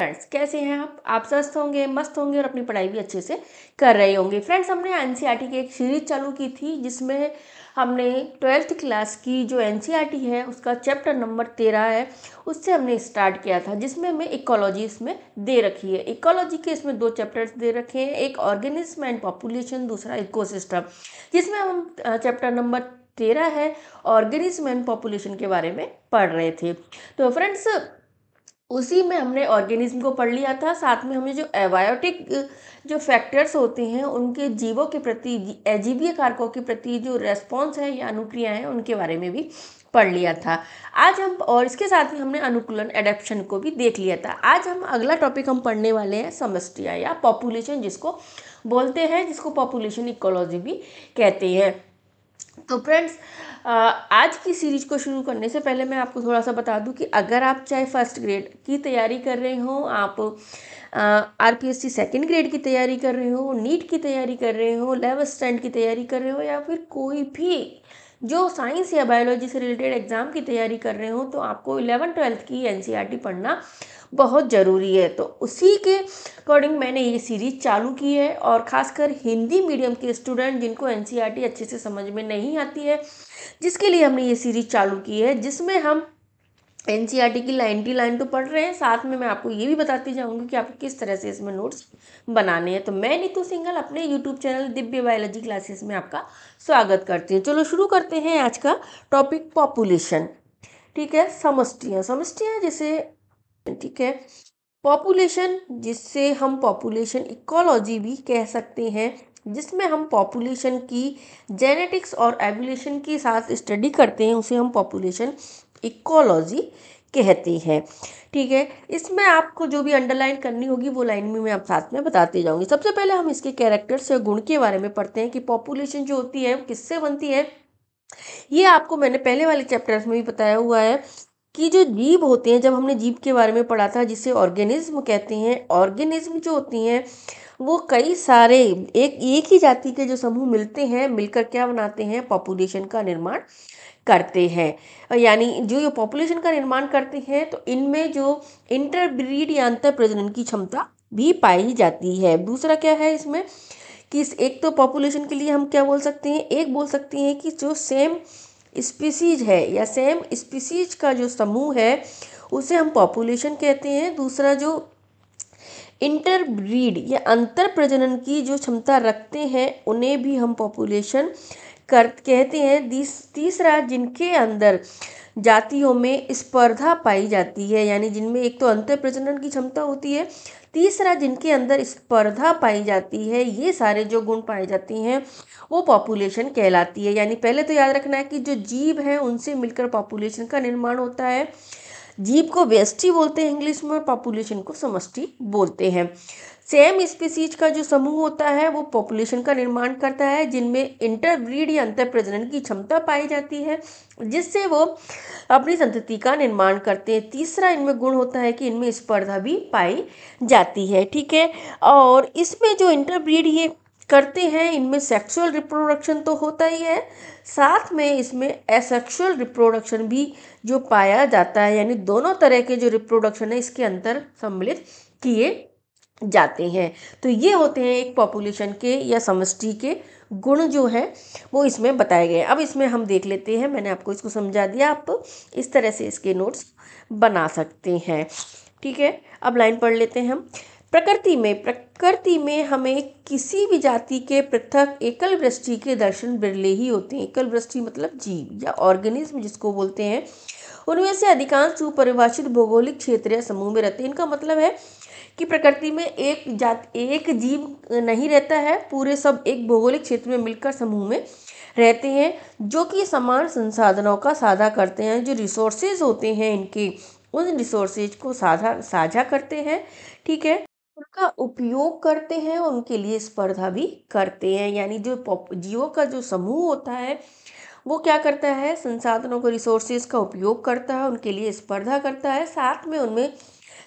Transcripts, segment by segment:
Friends, कैसे हैं आप स्वस्थ होंगे, मस्त होंगे और अपनी पढ़ाई भी अच्छे से कर रहे होंगे। फ्रेंड्स, हमने एनसीईआरटी की एक सीरीज चालू की थी जिसमें हमने 12th क्लास की जो एनसीईआरटी है उसका चैप्टर नंबर 13 है, उससे हमने स्टार्ट किया था, जिसमें हमें इकोलॉजी इसमें दे रखी है। इकोलॉजी के इसमें 2 चैप्टर्स दे रखे हैं, एक ऑर्गेनिज्म एंड पॉपुलेशन, दूसरा इकोसिस्टम, जिसमें हम चैप्टर नंबर 13 है ऑर्गेनिज्म एंड पॉपुलेशन के बारे में पढ़ रहे थे। तो फ्रेंड्स, उसी में हमने ऑर्गेनिज्म को पढ़ लिया था, साथ में हमने जो एबायोटिक जो फैक्टर्स होते हैं उनके जीवों के प्रति, अजीवीय कारकों के प्रति जो रेस्पॉन्स है या अनुक्रिया है उनके बारे में भी पढ़ लिया था। आज हम, और इसके साथ ही हमने अनुकूलन एडेप्शन को भी देख लिया था। आज हम अगला टॉपिक हम पढ़ने वाले हैं समष्टियाँ या पॉपुलेशन जिसको बोलते हैं, जिसको पॉपुलेशन इकोलॉजी भी कहते हैं। तो फ्रेंड्स, आज की सीरीज को शुरू करने से पहले मैं आपको थोड़ा सा बता दूं कि अगर आप चाहे फर्स्ट ग्रेड की तैयारी कर रहे हो, आप आरपीएससी सेकंड ग्रेड की तैयारी कर रहे हो, नीट की तैयारी कर रहे हो, 11th स्टैंड की तैयारी कर रहे हो, या फिर कोई भी जो साइंस या बायोलॉजी से रिलेटेड एग्जाम की तैयारी कर रहे हो, तो आपको 11th-12th की एनसीईआरटी पढ़ना बहुत ज़रूरी है। तो उसी के अकॉर्डिंग मैंने ये सीरीज चालू की है, और ख़ासकर हिंदी मीडियम के स्टूडेंट जिनको एनसीईआरटी अच्छे से समझ में नहीं आती है, जिसके लिए हमने ये सीरीज चालू की है, जिसमें हम एनसीईआरटी की लाइन की लाइन तो पढ़ रहे हैं, साथ में मैं आपको ये भी बताती जाऊंगी कि आपको किस तरह से इसमें नोट्स बनाने हैं। तो मैं नीतू सिंघल अपने YouTube channel Divya biology classes में आपका स्वागत करती हूँ। चलो शुरू करते हैं आज का टॉपिक, पॉपुलेशन। ठीक है, समष्टियाँ समष्टियाँ जिसे, ठीक है, पॉपुलेशन जिससे हम पॉपुलेशन इकोलॉजी भी कह सकते हैं, जिसमें हम पॉपुलेशन की जेनेटिक्स और एवोल्यूशन के साथ स्टडी करते हैं, उसे हम पॉपुलेशन इकोलॉजी कहते हैं। ठीक है, इसमें आपको जो भी अंडरलाइन करनी होगी वो लाइन में मैं आप साथ में बताते जाऊंगी। सबसे पहले हम इसके कैरेक्टर्स या गुण के बारे में पढ़ते हैं कि पॉपुलेशन जो होती है किससे बनती है। ये आपको मैंने पहले वाले चैप्टर्स में भी बताया हुआ है कि जो जीव होते हैं, जब हमने जीव के बारे में पढ़ा था जिसे ऑर्गेनिज्म कहते हैं, ऑर्गेनिज्म जो होती हैं वो कई सारे एक ही जाति के जो समूह मिलते हैं, मिलकर क्या बनाते हैं, पॉपुलेशन का निर्माण करते हैं। यानी जो पॉपुलेशन का निर्माण करते हैं, तो इनमें जो इंटरब्रीड या अंतर प्रजनन की क्षमता भी पाई जाती है। दूसरा क्या है इसमें कि एक तो पॉपुलेशन के लिए हम क्या बोल सकते हैं, एक बोल सकते हैं कि जो सेम स्पीसीज है या सेम स्पीसीज का जो समूह है उसे हम पॉपुलेशन कहते हैं। दूसरा जो इंटरब्रीड या अंतर प्रजनन की जो क्षमता रखते हैं उन्हें भी हम पॉपुलेशन कहते हैं। तीसरा जिनके अंदर जातियों में स्पर्धा पाई जाती है, यानी जिनमें एक तो अंतर प्रजनन की क्षमता होती है, तीसरा जिनके अंदर स्पर्धा पाई जाती है, ये सारे जो गुण पाए जाती हैं वो पॉपुलेशन कहलाती है। यानी पहले तो याद रखना है कि जो जीव हैं उनसे मिलकर पॉपुलेशन का निर्माण होता है। जीव को व्यष्टि बोलते हैं इंग्लिश में, और पॉपुलेशन को समष्टि बोलते हैं। सेम स्पीसीज का जो समूह होता है वो पॉपुलेशन का निर्माण करता है, जिनमें इंटरब्रीड या अंतर प्रजनन की क्षमता पाई जाती है, जिससे वो अपनी संतति का निर्माण करते हैं। तीसरा इनमें गुण होता है कि इनमें स्पर्धा भी पाई जाती है। ठीक है, और इसमें जो इंटरब्रीड ये करते हैं, इनमें सेक्सुअल रिप्रोडक्शन तो होता ही है, साथ में इसमें एसेक्सुअल रिप्रोडक्शन भी जो पाया जाता है, यानी दोनों तरह के जो रिप्रोडक्शन है इसके अंदर सम्मिलित किए जाते हैं। तो ये होते हैं एक पॉपुलेशन के या समष्टि के गुण जो है वो इसमें बताए गए। अब इसमें हम देख लेते हैं, मैंने आपको इसको समझा दिया, आप इस तरह से इसके नोट्स बना सकते हैं। ठीक है, अब लाइन पढ़ लेते हैं हम। प्रकृति में हमें किसी भी जाति के पृथक एकल वृष्टि के दर्शन बिरले ही होते हैं। एकल वृष्टि मतलब जीव या ऑर्गेनिज्म जिसको बोलते हैं, उनमें से अधिकांश सुपरिभाषित भौगोलिक क्षेत्र या समूह में रहते हैं। इनका मतलब है कि प्रकृति में एक जीव नहीं रहता है, पूरे सब एक भौगोलिक क्षेत्र में मिलकर समूह में रहते हैं, जो कि समान संसाधनों का साझा करते हैं। जो रिसोर्सेज होते हैं इनके, उन रिसोर्सेज को साझा करते हैं। ठीक है, उनका उपयोग करते हैं, उनके लिए स्पर्धा भी करते हैं। यानी जो जीवों का जो समूह होता है वो क्या करता है, संसाधनों को, रिसोर्सेज का उपयोग करता है, उनके लिए स्पर्धा करता है, साथ में उनमें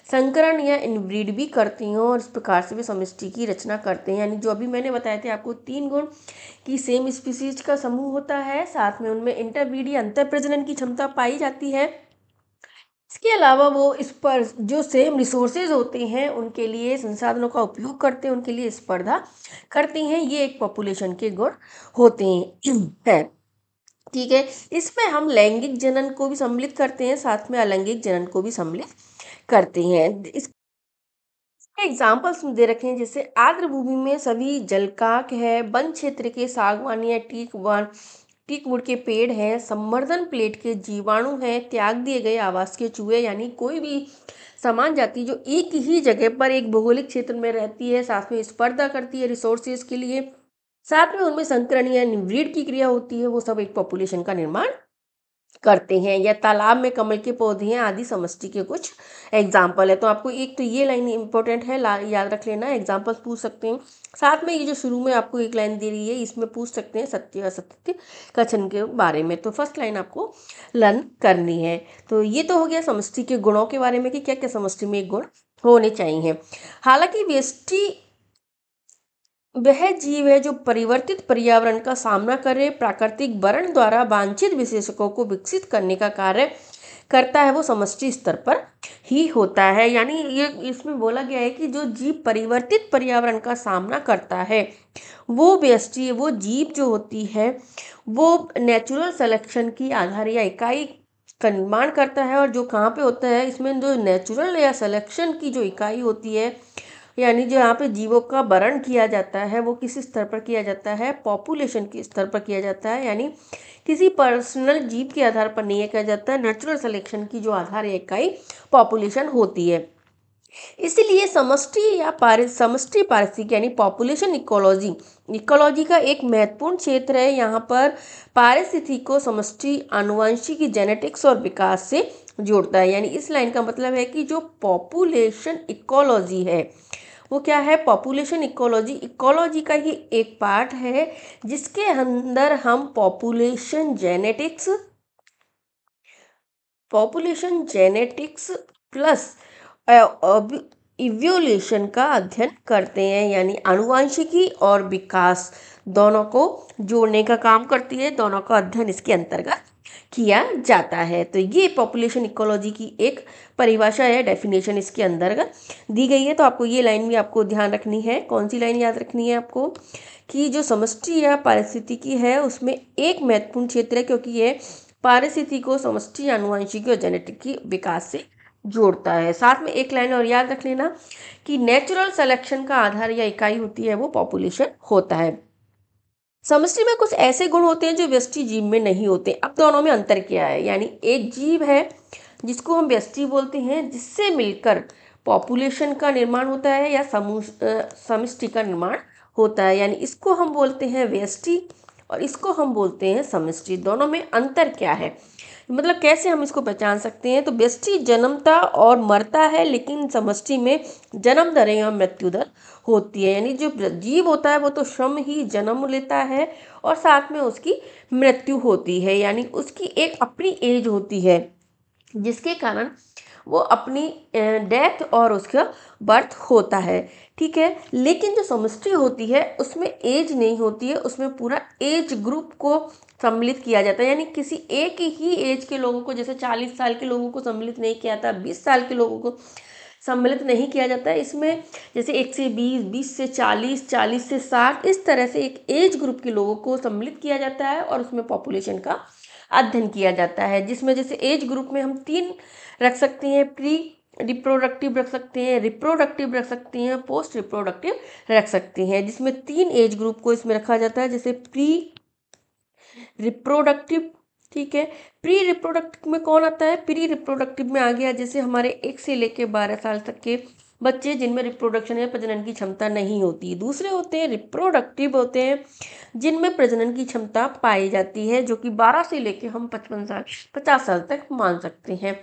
संकरण या इनब्रीड भी करती हैं, और इस प्रकार से भी समष्टि की रचना करते हैं। यानी जो अभी मैंने बताए थे आपको 3 गुण कि सेम स्पीसीज का समूह होता है, साथ में उनमें इंटरब्रीड या अंतर प्रजनन की क्षमता पाई जाती है, इसके अलावा वो इस पर जो सेम रिसोर्सेज होते हैं उनके लिए संसाधनों का उपयोग करते हैं, उनके लिए स्पर्धा करती हैं। ये एक पॉपुलेशन के गुण होते हैं है। ठीक है, इसमें हम लैंगिक जनन को भी सम्मिलित करते हैं, साथ में अलैंगिक जनन को भी सम्मिलित करते हैं। इसके एग्जाम्पल्स दे रखे हैं, जैसे आर्द्र भूमि में सभी जलकाक है, वन क्षेत्र के सागवान या टीकवुड के पेड़ हैं, संवर्धन प्लेट के जीवाणु हैं, त्याग दिए गए आवास के चूहे, यानी कोई भी समान जाति जो एक ही जगह पर एक भौगोलिक क्षेत्र में रहती है, साथ में स्पर्धा करती है रिसोर्सेज के लिए, साथ में उनमें संकरण या ब्रीड की क्रिया होती है, वो सब एक पॉपुलेशन का निर्माण करते हैं। या तालाब में कमल के पौधे हैं आदि समष्टि के कुछ एग्जाम्पल है। तो आपको एक तो ये लाइन इंपॉर्टेंट है, याद रख लेना, एग्जाम्पल्स पूछ सकते हैं। साथ में ये जो शुरू में आपको एक लाइन दे रही है, इसमें पूछ सकते हैं सत्य असत्य कथन के बारे में। तो फर्स्ट लाइन आपको लर्न करनी है। तो ये तो हो गया समष्टि के गुणों के बारे में कि क्या क्या समष्टि में गुण होने चाहिए। हालांकि व्यष्टि वह जीव है जो परिवर्तित पर्यावरण का सामना करे, प्राकृतिक वर्ण द्वारा वांछित विशेषकों को विकसित करने का कार्य करता है, वो समष्टि स्तर पर ही होता है। यानी ये इसमें बोला गया है कि जो जीव परिवर्तित पर्यावरण का सामना करता है, वो व्यष्टि, वो जीव जो होती है, वो नेचुरल सिलेक्शन की आधार या इकाई का निर्माण करता है। और जो कहाँ पे होता है, इसमें जो नेचुरल या सिलेक्शन की जो इकाई होती है, यानी जो यहाँ पे जीवों का वर्ण किया जाता है, वो किस स्तर पर किया जाता है, पॉपुलेशन के स्तर पर किया जाता है। यानी किसी पर्सनल जीव के आधार पर नहीं किया जाता है, नेचुरल सिलेक्शन की जो आधार इकाई पॉपुलेशन होती है। इसलिए समष्टि या समष्टि पारिस्थितिकी यानी पॉपुलेशन इकोलॉजी का एक महत्वपूर्ण क्षेत्र है। यहाँ पर पारिस्थितिकी को समष्टि आनुवंशिकी, जेनेटिक्स और विकास से जोड़ता है। यानी इस लाइन का मतलब है कि जो पॉपुलेशन इकोलॉजी है, वो क्या है, पॉपुलेशन इकोलॉजी का ही एक पार्ट है, जिसके अंदर हम पॉपुलेशन जेनेटिक्स प्लस इवोल्यूशन का अध्ययन करते हैं। यानी आनुवंशिकी और विकास दोनों को जोड़ने का काम करती है, दोनों का अध्ययन इसके अंतर्गत किया जाता है। तो ये पॉपुलेशन इकोलॉजी की एक परिभाषा है, डेफिनेशन इसके अंतर्गत दी गई है। तो आपको ये लाइन भी आपको ध्यान रखनी है। कौन सी लाइन याद रखनी है आपको, कि जो समष्टि या पारिस्थितिकी है उसमें एक महत्वपूर्ण क्षेत्र है, क्योंकि ये पारिस्थितिकी को समष्टि, आनुवंशिकी और जेनेटिक की विकास से जोड़ता है। साथ में एक लाइन और याद रख लेना कि नेचुरल सिलेक्शन का आधार या इकाई होती है, वो पॉपुलेशन होता है। समष्टि में कुछ ऐसे गुण होते हैं जो व्यष्टि जीव में नहीं होते। अब दोनों में अंतर क्या है, यानी एक जीव है जिसको हम व्यष्टि बोलते हैं, जिससे मिलकर पॉपुलेशन का निर्माण होता है या समष्टि का निर्माण होता है, यानी इसको हम बोलते हैं व्यष्टि और इसको हम बोलते हैं समष्टि। दोनों में अंतर क्या है, मतलब कैसे हम इसको पहचान सकते हैं। तो व्यष्टि जन्मता और मरता है, लेकिन समष्टि में जन्म दर या मृत्यु दर होती है। यानी जो जीव होता है वो तो स्वयं ही जन्म लेता है और साथ में उसकी मृत्यु होती है, यानी उसकी एक अपनी एज होती है, जिसके कारण वो अपनी डेथ और उसका बर्थ होता है। ठीक है, लेकिन जो समष्टि होती है उसमें एज नहीं होती है, उसमें पूरा एज ग्रुप को सम्मिलित किया जाता है। यानी किसी एक ही एज के लोगों को, जैसे 40 साल के लोगों को सम्मिलित नहीं किया जाता, 20 साल के लोगों को सम्मिलित नहीं किया जाता है। इसमें जैसे 1 से 20, 20 से 40, 40 से 60, इस तरह से एक एज ग्रुप के लोगों को सम्मिलित किया जाता है और उसमें पॉपुलेशन का अध्ययन किया जाता है। जिसमें जैसे एज ग्रुप में हम 3 रख सकते हैं, प्री रिप्रोडक्टिव रख सकते हैं, रिप्रोडक्टिव रख सकते हैं, पोस्ट रिप्रोडक्टिव रख सकते हैं, जिसमें 3 एज ग्रुप को इसमें रखा जाता है। जैसे प्री रिप्रोडक्टिव, ठीक है, प्री रिप्रोडक्टिव में कौन आता है, प्री रिप्रोडक्टिव में आ गया जैसे हमारे 1 से लेके 12 साल तक के बच्चे, जिनमें रिप्रोडक्शन या प्रजनन की क्षमता नहीं होती। दूसरे होते हैं रिप्रोडक्टिव, होते हैं जिनमें प्रजनन की क्षमता पाई जाती है, जो कि 12 से लेके हम 55 साल 50 साल तक मान सकते हैं।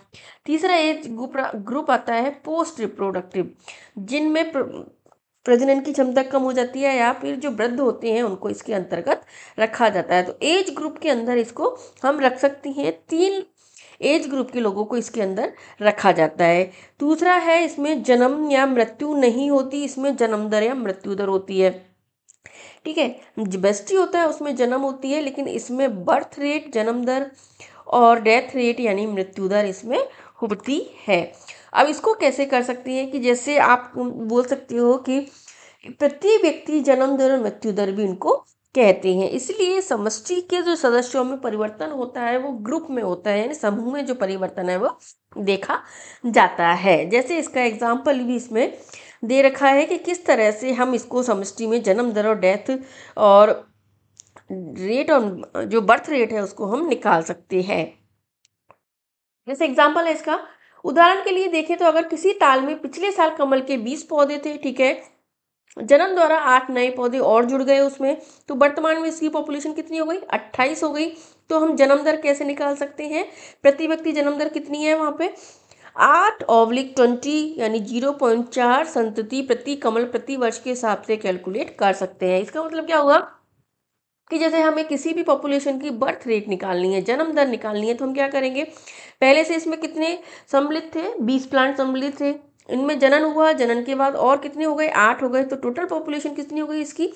तीसरा एज ग्रुप आता है पोस्ट रिप्रोडक्टिव, जिनमें प्रजनन की क्षमता कम हो जाती है या फिर जो वृद्ध होते हैं उनको इसके अंतर्गत रखा जाता है। तो एज ग्रुप के अंदर इसको हम रख सकते हैं, 3 एज ग्रुप के लोगों को इसके अंदर रखा जाता है। दूसरा है, इसमें जन्म या मृत्यु नहीं होती, इसमें जन्म दर या मृत्यु दर होती है। ठीक है, व्यष्टि होता है उसमें जन्म होती है, लेकिन इसमें बर्थ रेट, जन्म दर और डेथ रेट यानी मृत्यु दर इसमें होती है। अब इसको कैसे कर सकते हैं कि जैसे आप बोल सकते हो कि प्रति व्यक्ति जन्म दर और मृत्यु दर भी इनको कहते हैं। इसलिए समष्टि के जो सदस्यों में परिवर्तन होता है वो ग्रुप में होता है, यानी समूह में जो परिवर्तन है वो देखा जाता है। जैसे इसका एग्जाम्पल भी इसमें दे रखा है कि किस तरह से हम इसको समष्टि में जन्म दर और डेथ और रेट और जो बर्थ रेट है उसको हम निकाल सकते हैं। जैसे एग्जाम्पल है इसका, उदाहरण के लिए देखें तो अगर किसी ताल में पिछले साल कमल के 20 पौधे थे, ठीक है, जन्म द्वारा 8 नए पौधे और जुड़ गए उसमें, तो वर्तमान में इसकी पॉपुलेशन कितनी हो गई, 28 हो गई। तो हम जन्म दर कैसे निकाल सकते हैं, प्रति व्यक्ति जन्म दर कितनी है वहां पे 8/20 यानी 0.4 संतति प्रति कमल प्रति वर्ष के हिसाब से कैलकुलेट कर सकते हैं। इसका मतलब क्या हुआ कि जैसे हमें किसी भी पॉपुलेशन की बर्थ रेट निकालनी है, जन्म दर निकालनी है, तो हम क्या करेंगे, पहले से इसमें कितने सम्मिलित थे, 20 प्लांट सम्मिलित थे, इनमें जनन हुआ, जनन के बाद और कितने हो गए, 8 हो गए, तो टोटल पॉपुलेशन कितनी हो गई इसकी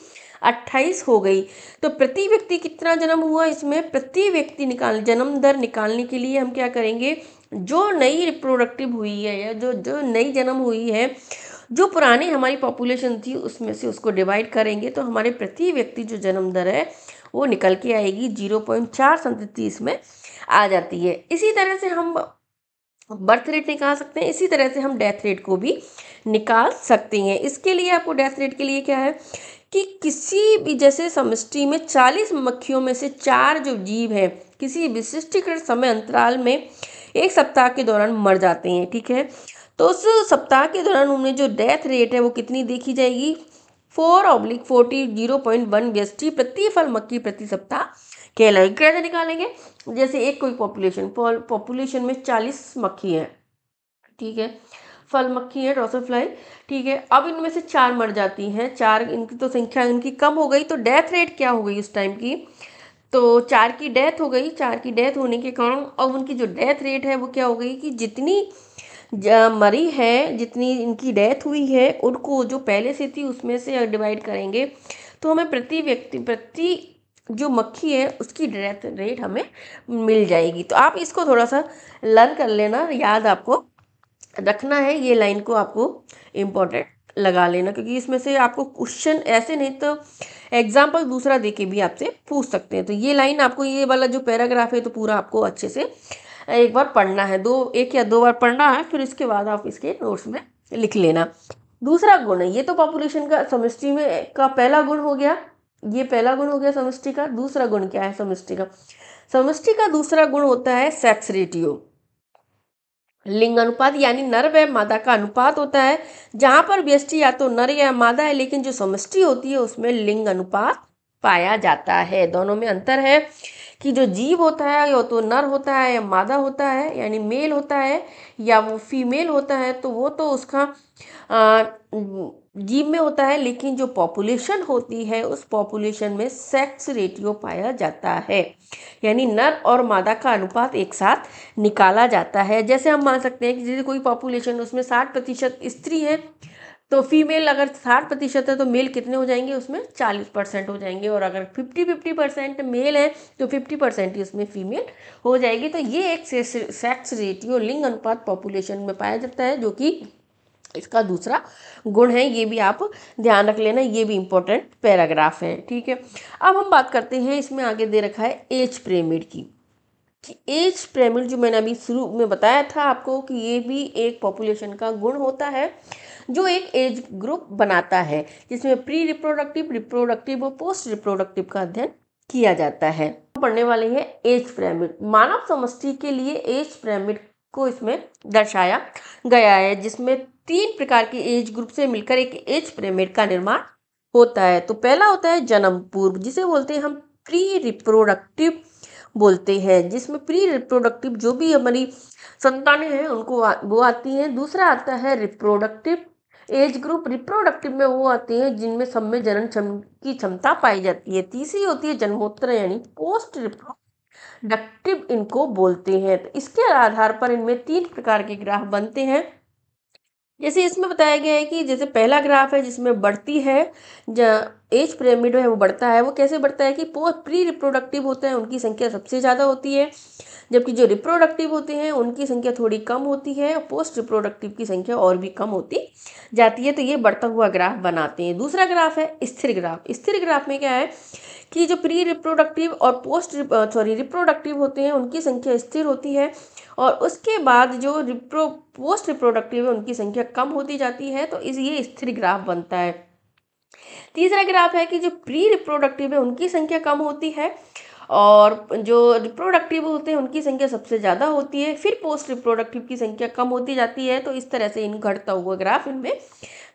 28 हो गई। तो प्रति व्यक्ति कितना जन्म हुआ, इसमें प्रति व्यक्ति जन्म दर निकालने के लिए हम क्या करेंगे, जो नई रिप्रोडक्टिव हुई है या जो जो नई जन्म हुई है, जो पुरानी हमारी पॉपुलेशन थी उसमें से उसको डिवाइड करेंगे, तो हमारे प्रति व्यक्ति जो जन्म दर है वो निकल के आएगी 0.4 संतति इसमें आ जाती है। इसी तरह से हम बर्थ रेट निकाल सकते हैं, इसी तरह से हम डेथ रेट को भी निकाल सकते हैं। इसके लिए आपको डेथ रेट के लिए क्या है कि किसी भी जैसे समष्टि में 40 मक्खियों में से 4 जो जीव हैं किसी विशिष्टीकृत समय अंतराल में 1 सप्ताह के दौरान मर जाते हैं, ठीक है, तो उस सप्ताह के दौरान उनमें जो डेथ रेट है वो कितनी देखी जाएगी, 4/40 0.1 व्यष्टि प्रति फल मक्खी प्रति सप्ताह कहलाएगी। कैसे निकालेंगे, जैसे एक कोई पॉपुलेशन में 40 मक्खी है, ठीक है, फल मक्खी है ड्रोसोफ्लाई, ठीक है, अब इनमें से 4 मर जाती हैं, 4 इनकी तो संख्या इनकी कम हो गई, तो डेथ रेट क्या हो गई उस टाइम की, तो 4 की डेथ हो गई, 4 की डेथ होने के कारण अब उनकी जो डेथ रेट है वो क्या हो गई कि जितनी मरी है, जितनी इनकी डेथ हुई है, उनको जो पहले से थी उसमें से डिवाइड करेंगे, तो हमें प्रति व्यक्ति प्रति जो मक्खी है उसकी डेथ रेट हमें मिल जाएगी। तो आप इसको थोड़ा सा लर्न कर लेना, याद आपको रखना है, ये लाइन को आपको इम्पोर्टेंट लगा लेना, क्योंकि इसमें से आपको क्वेश्चन ऐसे नहीं तो एग्जाम्पल दूसरा देके भी आपसे पूछ सकते हैं। तो ये लाइन आपको, ये वाला जो पैराग्राफ है तो पूरा आपको अच्छे से एक बार पढ़ना है, एक या दो बार पढ़ना है, फिर इसके बाद आप इसके नोट्स में लिख लेना। दूसरा गुण है, ये तो पॉपुलेशन का समष्टि में का पहला गुण हो गया, ये पहला गुण हो गया समष्टि का। दूसरा गुण क्या है समष्टि का, समष्टि का दूसरा गुण होता है सेक्स रेटियो, लिंग अनुपात, यानी नर व मादा का अनुपात होता है। जहां पर व्यष्टि या तो नर या मादा है, लेकिन जो समष्टि होती है उसमें लिंग अनुपात पाया जाता है। दोनों में अंतर है कि जो जीव होता है या तो नर होता है या मादा होता है, यानी मेल होता है या वो फीमेल होता है, तो वो तो उसका जीव में होता है, लेकिन जो पॉपुलेशन होती है उस पॉपुलेशन में सेक्स रेटियो पाया जाता है, यानी नर और मादा का अनुपात एक साथ निकाला जाता है। जैसे हम मान सकते हैं कि जैसे कोई पॉपुलेशन उसमें 60% स्त्री है, तो फीमेल अगर 60% है तो मेल कितने हो जाएंगे उसमें 40% हो जाएंगे, और अगर 50% मेल है तो 50% ही उसमें फीमेल हो जाएगी। तो ये एक सेक्स रेटियो लिंग अनुपात पॉपुलेशन में पाया जाता है, जो कि इसका दूसरा गुण है। ये भी आप ध्यान रख लेना, ये भी इंपॉर्टेंट पैराग्राफ है, ठीक है। अब हम बात करते हैं, इसमें आगे दे रखा है एज पिरामिड की, कि एज पिरामिड जो मैंने अभी शुरू में बताया था आपको कि ये भी एक पॉपुलेशन का गुण होता है जो एक एज ग्रुप बनाता है, जिसमें प्री रिप्रोडक्टिव, रिप्रोडक्टिव और पोस्ट रिप्रोडक्टिव का अध्ययन किया जाता है। पढ़ने वाले हैं एज पिरामिड। मानव समष्टि के लिए एज पिरामिड को इसमें दर्शाया गया है, जिसमें 3 प्रकार के एज ग्रुप से मिलकर एक एज पिरामिड का निर्माण होता है। तो पहला होता है जन्म पूर्व, जिसे बोलते हैं हम प्री रिप्रोडक्टिव बोलते हैं, जिसमें प्री रिप्रोडक्टिव जो भी हमारी संतानें हैं उनको वो आती हैं। दूसरा आता है रिप्रोडक्टिव एज ग्रुप, रिप्रोडक्टिव में वो आते हैं जिनमें सब में जनन की क्षमता पाई जाती है। तीसरी होती है जन्मोत्तर यानी पोस्ट रिप्रोडक्टिव इनको बोलते हैं। तो इसके आधार पर इनमें 3 प्रकार के ग्राफ बनते हैं। जैसे इसमें बताया गया है कि जैसे पहला ग्राफ है जिसमें बढ़ती है, एज पिरामिड है वो बढ़ता है, वो कैसे बढ़ता है कि प्री रिप्रोडक्टिव होते हैं उनकी संख्या सबसे ज़्यादा होती है, जबकि जो रिप्रोडक्टिव होते हैं उनकी संख्या थोड़ी कम होती है, और पोस्ट रिप्रोडक्टिव की संख्या और भी कम होती जाती है। तो ये बढ़ता हुआ ग्राफ बनाते हैं। दूसरा ग्राफ है स्थिर ग्राफ। स्थिर ग्राफ में क्या है कि जो प्री रिप्रोडक्टिव और रिप्रोडक्टिव होते हैं उनकी संख्या स्थिर होती है, और उसके बाद जो पोस्ट रिप्रोडक्टिव है उनकी संख्या कम होती जाती है। तो ये स्थिर ग्राफ बनता है। तीसरा ग्राफ है कि जो प्री रिप्रोडक्टिव है उनकी संख्या कम होती है, और जो रिप्रोडक्टिव होते हैं उनकी संख्या सबसे ज़्यादा होती है, फिर पोस्ट रिप्रोडक्टिव की संख्या कम होती जाती है। तो इस तरह से इन घटता हुआ ग्राफ इनमें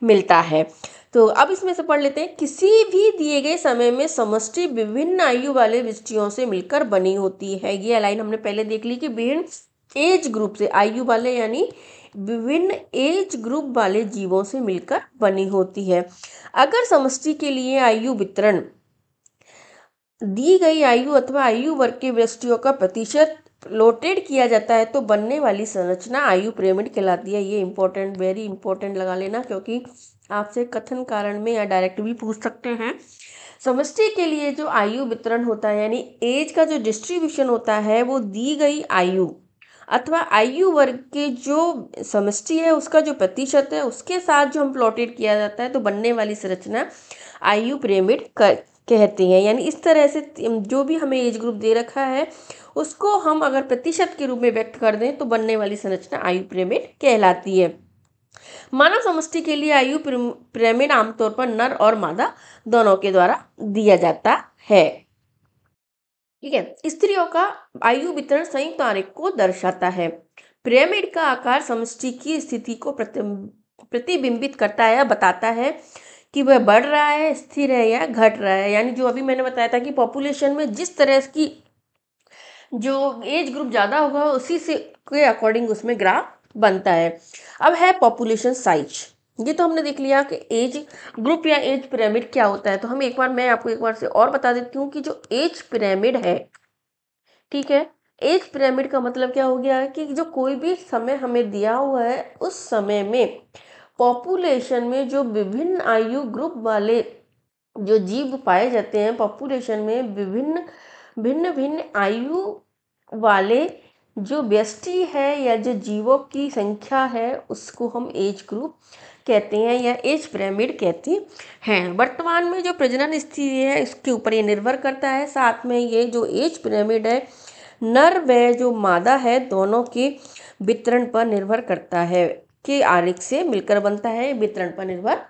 मिलता है। तो अब इसमें से पढ़ लेते हैं। किसी भी दिए गए समय में समष्टि विभिन्न आयु वाले व्यक्तियों से मिलकर बनी होती है। ये लाइन हमने पहले देख ली कि विभिन्न एज ग्रुप से, आयु वाले यानी विभिन्न एज ग्रुप वाले जीवों से मिलकर बनी होती है। अगर समष्टि के लिए आयु वितरण दी गई आयु अथवा आयु वर्ग के व्यक्तियों का प्रतिशत प्लॉटेड किया जाता है तो बनने वाली संरचना आयु पिरामिड कहलाती है। ये इंपॉर्टेंट, वेरी इंपॉर्टेंट लगा लेना, क्योंकि आपसे कथन कारण में या डायरेक्ट भी पूछ सकते हैं। समष्टि के लिए जो आयु वितरण होता है यानी एज का जो डिस्ट्रीब्यूशन होता है वो दी गई आयु अथवा आयु वर्ग के जो समष्टि है उसका जो प्रतिशत है उसके साथ जो हम प्लॉटेड किया जाता है तो बनने वाली संरचना आयु पिरामिड कहते हैं। यानी इस तरह से जो भी हमें एज ग्रुप दे रखा है उसको हम अगर प्रतिशत के रूप में व्यक्त कर दें तो बनने वाली संरचना आयु पिरामिड कहलाती है। मानव समष्टि के लिए आयु पिरामिड आमतौर पर नर और मादा दोनों के द्वारा दिया जाता है। ठीक है, स्त्रियों का आयु वितरण संयुक्त आरेख को दर्शाता है। पिरामिड का आकार समष्टि की स्थिति को प्रतिबिंबित करता है या बताता है कि वह बढ़ रहा है, स्थिर है या घट रहा है। यानी जो अभी मैंने बताया था कि पॉपुलेशन में जिस तरह की जो एज ग्रुप ज़्यादा होगा उसी से के अकॉर्डिंग उसमें ग्राफ बनता है। अब है पॉपुलेशन साइज। ये तो हमने देख लिया कि एज ग्रुप या एज पिरामिड क्या होता है। तो मैं आपको एक बार से और बता देती हूँ कि जो एज पिरामिड है, ठीक है, एज पिरामिड का मतलब क्या हो गया कि जो कोई भी समय हमें दिया हुआ है उस समय में पॉपुलेशन में जो विभिन्न आयु ग्रुप वाले जो जीव पाए जाते हैं, पॉपुलेशन में विभिन्न भिन्न भिन्न आयु वाले जो व्यष्टि है या जो जीवों की संख्या है उसको हम एज ग्रुप कहते हैं या एज पिरामिड कहते हैं। वर्तमान में जो प्रजनन स्थिति है इसके ऊपर ये निर्भर करता है। साथ में ये जो एज पिरामिड है नर व जो मादा है दोनों के वितरण पर निर्भर करता है, कि आरेख से मिलकर बनता है, वितरण पर निर्भर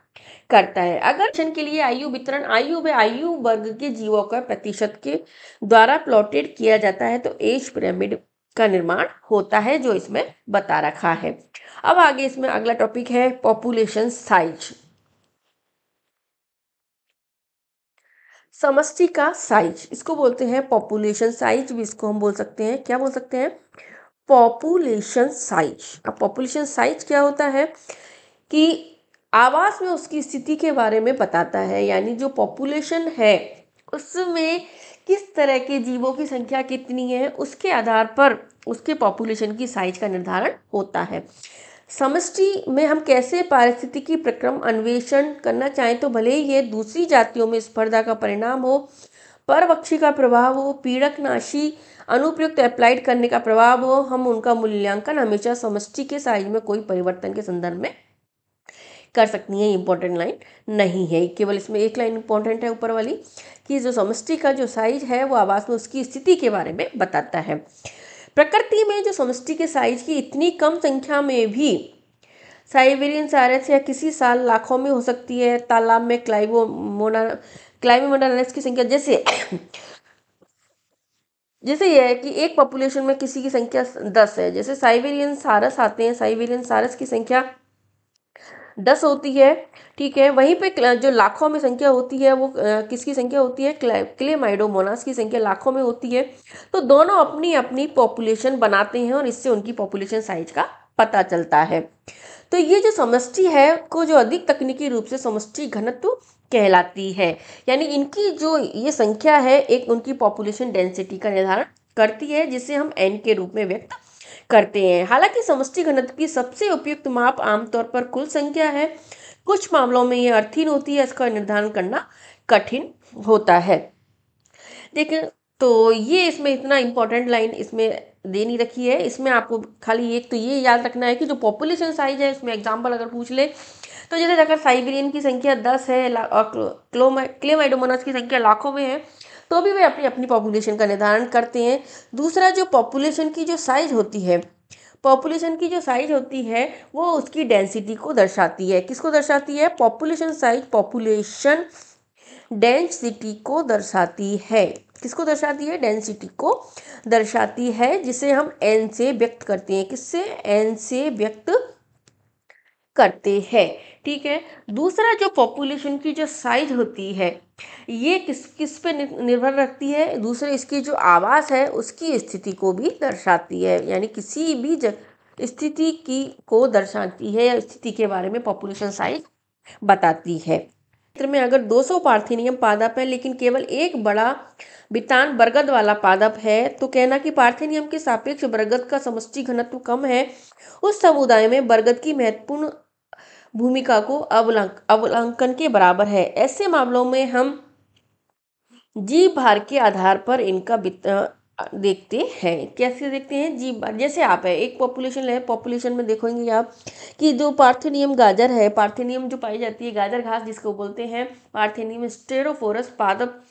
करता है। अगर के लिए आयु वितरण आयु व आयु वर्ग के जीवों का प्रतिशत के द्वारा प्लॉटेड किया जाता है तो एज पिरामिड का निर्माण होता है, जो इसमें बता रखा है। अब आगे इसमें अगला टॉपिक है पॉपुलेशन साइज। समष्टि का साइज, इसको बोलते हैं पॉपुलेशन साइज, भी इसको हम बोल सकते हैं, क्या बोल सकते हैं, पॉपुलेशन साइज। अब पॉपुलेशन साइज क्या होता है कि आवास में उसकी स्थिति के बारे में बताता है। यानी जो पॉपुलेशन है उसमें किस तरह के जीवों की संख्या कितनी है उसके आधार पर उसके पॉपुलेशन की साइज का निर्धारण होता है। समष्टि में हम कैसे पारिस्थितिकी प्रक्रम अन्वेषण करना चाहें तो भले ही ये दूसरी जातियों में स्पर्धा का परिणाम हो, परवक्षी का प्रभाव हो, पीड़कनाशी अनुप्रयुक्त अप्लाइड करने का प्रभाव हो, हम उनका मूल्यांकन हमेशा समष्टि के साइज में कोई परिवर्तन के संदर्भ में कर सकती हैं। इंपॉर्टेंट लाइन नहीं है, केवल इसमें एक लाइन इंपॉर्टेंट है ऊपर वाली कि जो समष्टि का जो साइज है वो आवास में उसकी स्थिति के बारे में बताता है। प्रकृति में जो समष्टि के साइज की इतनी कम संख्या में भी साइबेरियन सारस या किसी साल लाखों में हो सकती है। तालाब में क्लाइमोमोनालिस की संख्या जैसे ये है कि एक पॉपुलेशन में किसी की संख्या 10 है, जैसे साइबेरियन सारस आते हैं, साइबेरियन सारस की संख्या 10 होती है, ठीक है। वहीं पे जो लाखों में संख्या होती है वो किसकी संख्या होती है, क्लेमाइडोमोनास की संख्या लाखों में होती है। तो दोनों अपनी अपनी पॉपुलेशन बनाते हैं और इससे उनकी पॉपुलेशन साइज का पता चलता है। तो ये जो समष्टि है को जो अधिक तकनीकी रूप से समष्टि घनत्व कहलाती है। यानी इनकी जो ये संख्या है एक उनकी पॉपुलेशन डेंसिटी का निर्धारण करती है, जिसे हम n के रूप में व्यक्त करते हैं। हालांकि समष्टि घनत्व की सबसे उपयुक्त माप आमतौर पर कुल संख्या है। कुछ मामलों में यह अर्थहीन होती है, इसका निर्धारण करना कठिन होता है। देखिए, तो ये इसमें इतना इम्पोर्टेंट लाइन इसमें दे नहीं रखी है। इसमें आपको खाली एक तो ये याद रखना है कि जो पॉपुलेशन साइज है, इसमें एग्जाम्पल अगर पूछ ले तो जैसे अगर साइबेरियन की संख्या 10 है और क्लेमाइडोमोनास की संख्या लाखों में है, तो भी वे अपनी अपनी पॉपुलेशन का निर्धारण करते हैं। दूसरा, जो पॉपुलेशन की जो साइज होती है, पॉपुलेशन की जो साइज होती है वो उसकी डेंसिटी को दर्शाती है। किसको दर्शाती है? पॉपुलेशन साइज पॉपुलेशन डेंसिटी को दर्शाती है। किसको दर्शाती है? डेंसिटी को दर्शाती है, जिसे हम एन से व्यक्त करते हैं। किससे? एन से व्यक्त करते हैं। ठीक है। दूसरा, जो पॉपुलेशन की जो साइज होती है, ये किस किस पे निर्भर रखती है? दूसरे, इसकी जो आवास है उसकी स्थिति को भी दर्शाती है, यानी किसी भी स्थिति की को दर्शाती है या स्थिति के बारे में पॉपुलेशन साइज बताती है। क्षेत्र में अगर 200 पार्थेनियम पादप है लेकिन केवल एक बड़ा बितान बरगद वाला पादप है, तो कहना कि पार्थेनियम के सापेक्ष बरगद का समष्टि घनत्व कम है, उस समुदाय में बरगद की महत्वपूर्ण भूमिका को अवलांकन के बराबर है। ऐसे मामलों में हम जीव भार के आधार पर इनका देखते हैं। कैसे देखते हैं? जीव भार। जैसे आप है, एक पॉपुलेशन है, पॉपुलेशन में देखोगे आप कि जो पार्थेनियम गाजर है, पार्थेनियम जो पाई जाती है, गाजर घास जिसको बोलते हैं, पार्थेनियम स्टेरोफोरस पादप,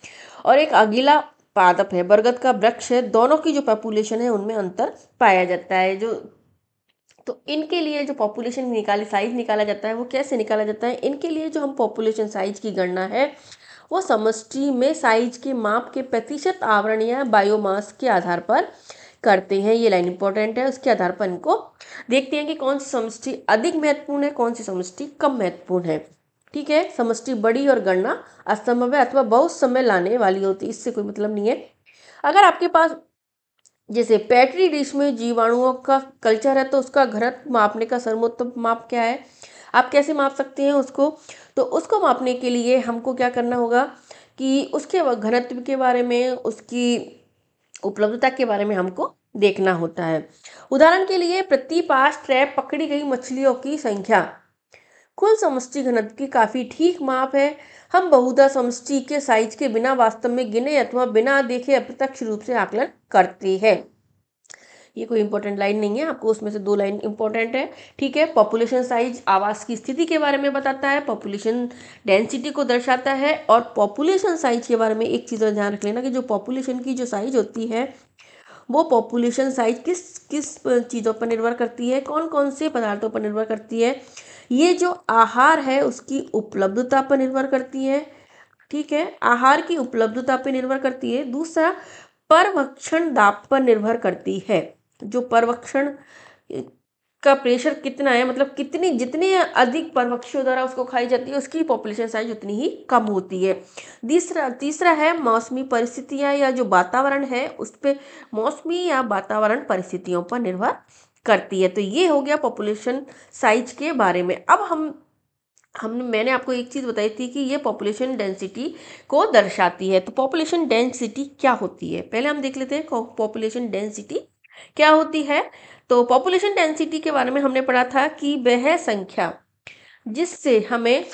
और एक अगीला पादप है, बरगद का वृक्ष है, दोनों की जो पॉपुलेशन है उनमें अंतर पाया जाता है। जो तो इनके लिए जो पॉपुलेशन साइज निकाला जाता है, वो कैसे निकाला जाता है? इनके लिए जो हम पॉपुलेशन साइज की गणना है, वो समष्टि में साइज के माप के प्रतिशत आवरण या बायोमास के आधार पर करते हैं। ये लाइन इंपॉर्टेंट है। उसके आधार पर इनको देखते हैं कि कौन सी समष्टि अधिक महत्वपूर्ण है, कौन सी समष्टि कम महत्वपूर्ण है। ठीक है। समष्टि बड़ी और गणना असंभव है अथवा बहुत समय लाने वाली होती है, इससे कोई मतलब नहीं है। अगर आपके पास जैसे पेट्री डिश में जीवाणुओं का कल्चर है, तो उसका घनत्व मापने का सर्वोत्तम माप क्या है? आप कैसे माप सकते हैं उसको? तो उसको मापने के लिए हमको क्या करना होगा कि उसके घनत्व के बारे में, उसकी उपलब्धता के बारे में हमको देखना होता है। उदाहरण के लिए, प्रति पास ट्रैप पकड़ी गई मछलियों की संख्या कुल समष्टि घनत्व की काफी ठीक माप है। हम बहुधा समष्टि के साइज के बिना वास्तव में गिने अथवा बिना देखे अप्रत्यक्ष रूप से आकलन करते हैं। ये कोई इंपॉर्टेंट लाइन नहीं है, आपको उसमें से 2 लाइन इंपॉर्टेंट है। ठीक है। पॉपुलेशन साइज आवास की स्थिति के बारे में बताता है, पॉपुलेशन डेंसिटी को दर्शाता है, और पॉपुलेशन साइज के बारे में एक चीज़ ध्यान रख लेना कि जो पॉपुलेशन की जो साइज होती है, वो पॉपुलेशन साइज किस किस चीज़ों पर निर्भर करती है, कौन कौन से पदार्थों पर निर्भर करती है। ये जो आहार है उसकी उपलब्धता पर निर्भर करती है। ठीक है। आहार की उपलब्धता पर निर्भर करती है। दूसरा, परभक्षण दाब पर निर्भर करती है। जो परभक्षण का प्रेशर कितना है, मतलब कितनी जितने अधिक परभक्षियों द्वारा उसको खाई जाती है, उसकी पॉपुलेशन साइज उतनी ही कम होती है। तीसरा है मौसमी परिस्थितियां या जो वातावरण है उस पर, मौसमी या वातावरण परिस्थितियों पर निर्भर करती है। तो ये हो गया पॉपुलेशन साइज के बारे में। अब मैंने आपको एक चीज़ बताई थी कि ये पॉपुलेशन डेंसिटी को दर्शाती है। तो पॉपुलेशन डेंसिटी क्या होती है, पहले हम देख लेते हैं पॉपुलेशन डेंसिटी क्या होती है। तो पॉपुलेशन डेंसिटी के बारे में हमने पढ़ा था कि वह संख्या जिससे हमें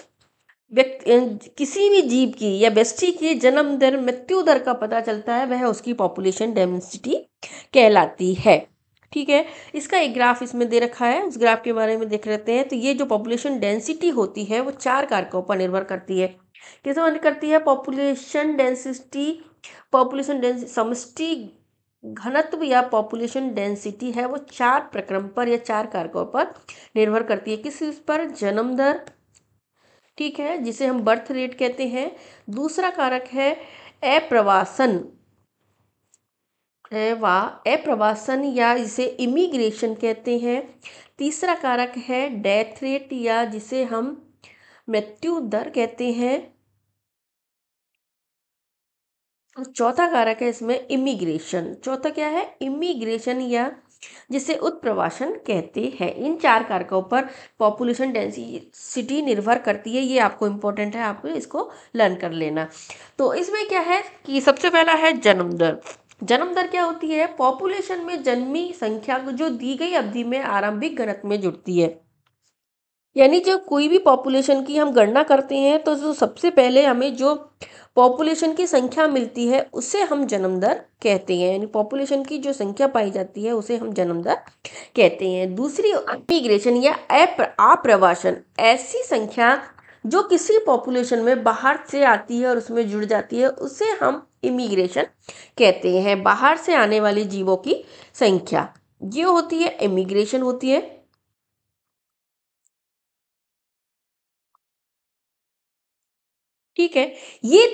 किसी भी जीव की या व्यष्टि की जन्म दर मृत्यु दर का पता चलता है, वह उसकी पॉपुलेशन डेंसिटी कहलाती है। ठीक है। इसका एक ग्राफ इसमें दे रखा है, उस ग्राफ के बारे में देख लेते हैं। तो ये जो पॉपुलेशन डेंसिटी होती है वो 4 कारकों पर निर्भर करती है। किस पर निर्भर करती है? पॉपुलेशन डेंसिटी समष्टि घनत्व या पॉपुलेशन डेंसिटी है वो 4 प्रक्रम पर या 4 कारकों पर निर्भर करती है। किस पर? जन्म दर, ठीक है, जिसे हम बर्थ रेट कहते हैं। दूसरा कारक है अप्रवासन अप्रवासन या जिसे इमिग्रेशन कहते हैं। तीसरा कारक है डेथ रेट या जिसे हम मृत्यु दर कहते हैं। चौथा कारक है इसमें इमिग्रेशन। चौथा क्या है? इमिग्रेशन या जिसे उत्प्रवासन कहते हैं। इन 4 कारकों पर पॉपुलेशन डेंसिटी निर्भर करती है। ये आपको इम्पोर्टेंट है, आपको इसको लर्न कर लेना। तो इसमें क्या है कि सबसे पहला है जन्म दर। जन्म दर क्या होती है? पॉपुलेशन में जन्मी संख्या जो दी गई अवधि में आरंभिक घनत्व में जुड़ती है। यानी जब कोई भी पॉपुलेशन की हम गणना करते हैं तो जो सबसे पहले हमें जो पॉपुलेशन की संख्या मिलती है उसे हम जन्म दर कहते हैं। यानी पॉपुलेशन की जो संख्या पाई जाती है उसे हम जन्म दर कहते हैं। दूसरी इमिग्रेशन या आप्रवासन, ऐसी संख्या जो किसी पॉपुलेशन में बाहर से आती है और उसमें जुड़ जाती है उसे हम इमिग्रेशन कहते हैं। बाहर से आने वाले जीवों की संख्या ये होती है, इमिग्रेशन होती है। ठीक है, ये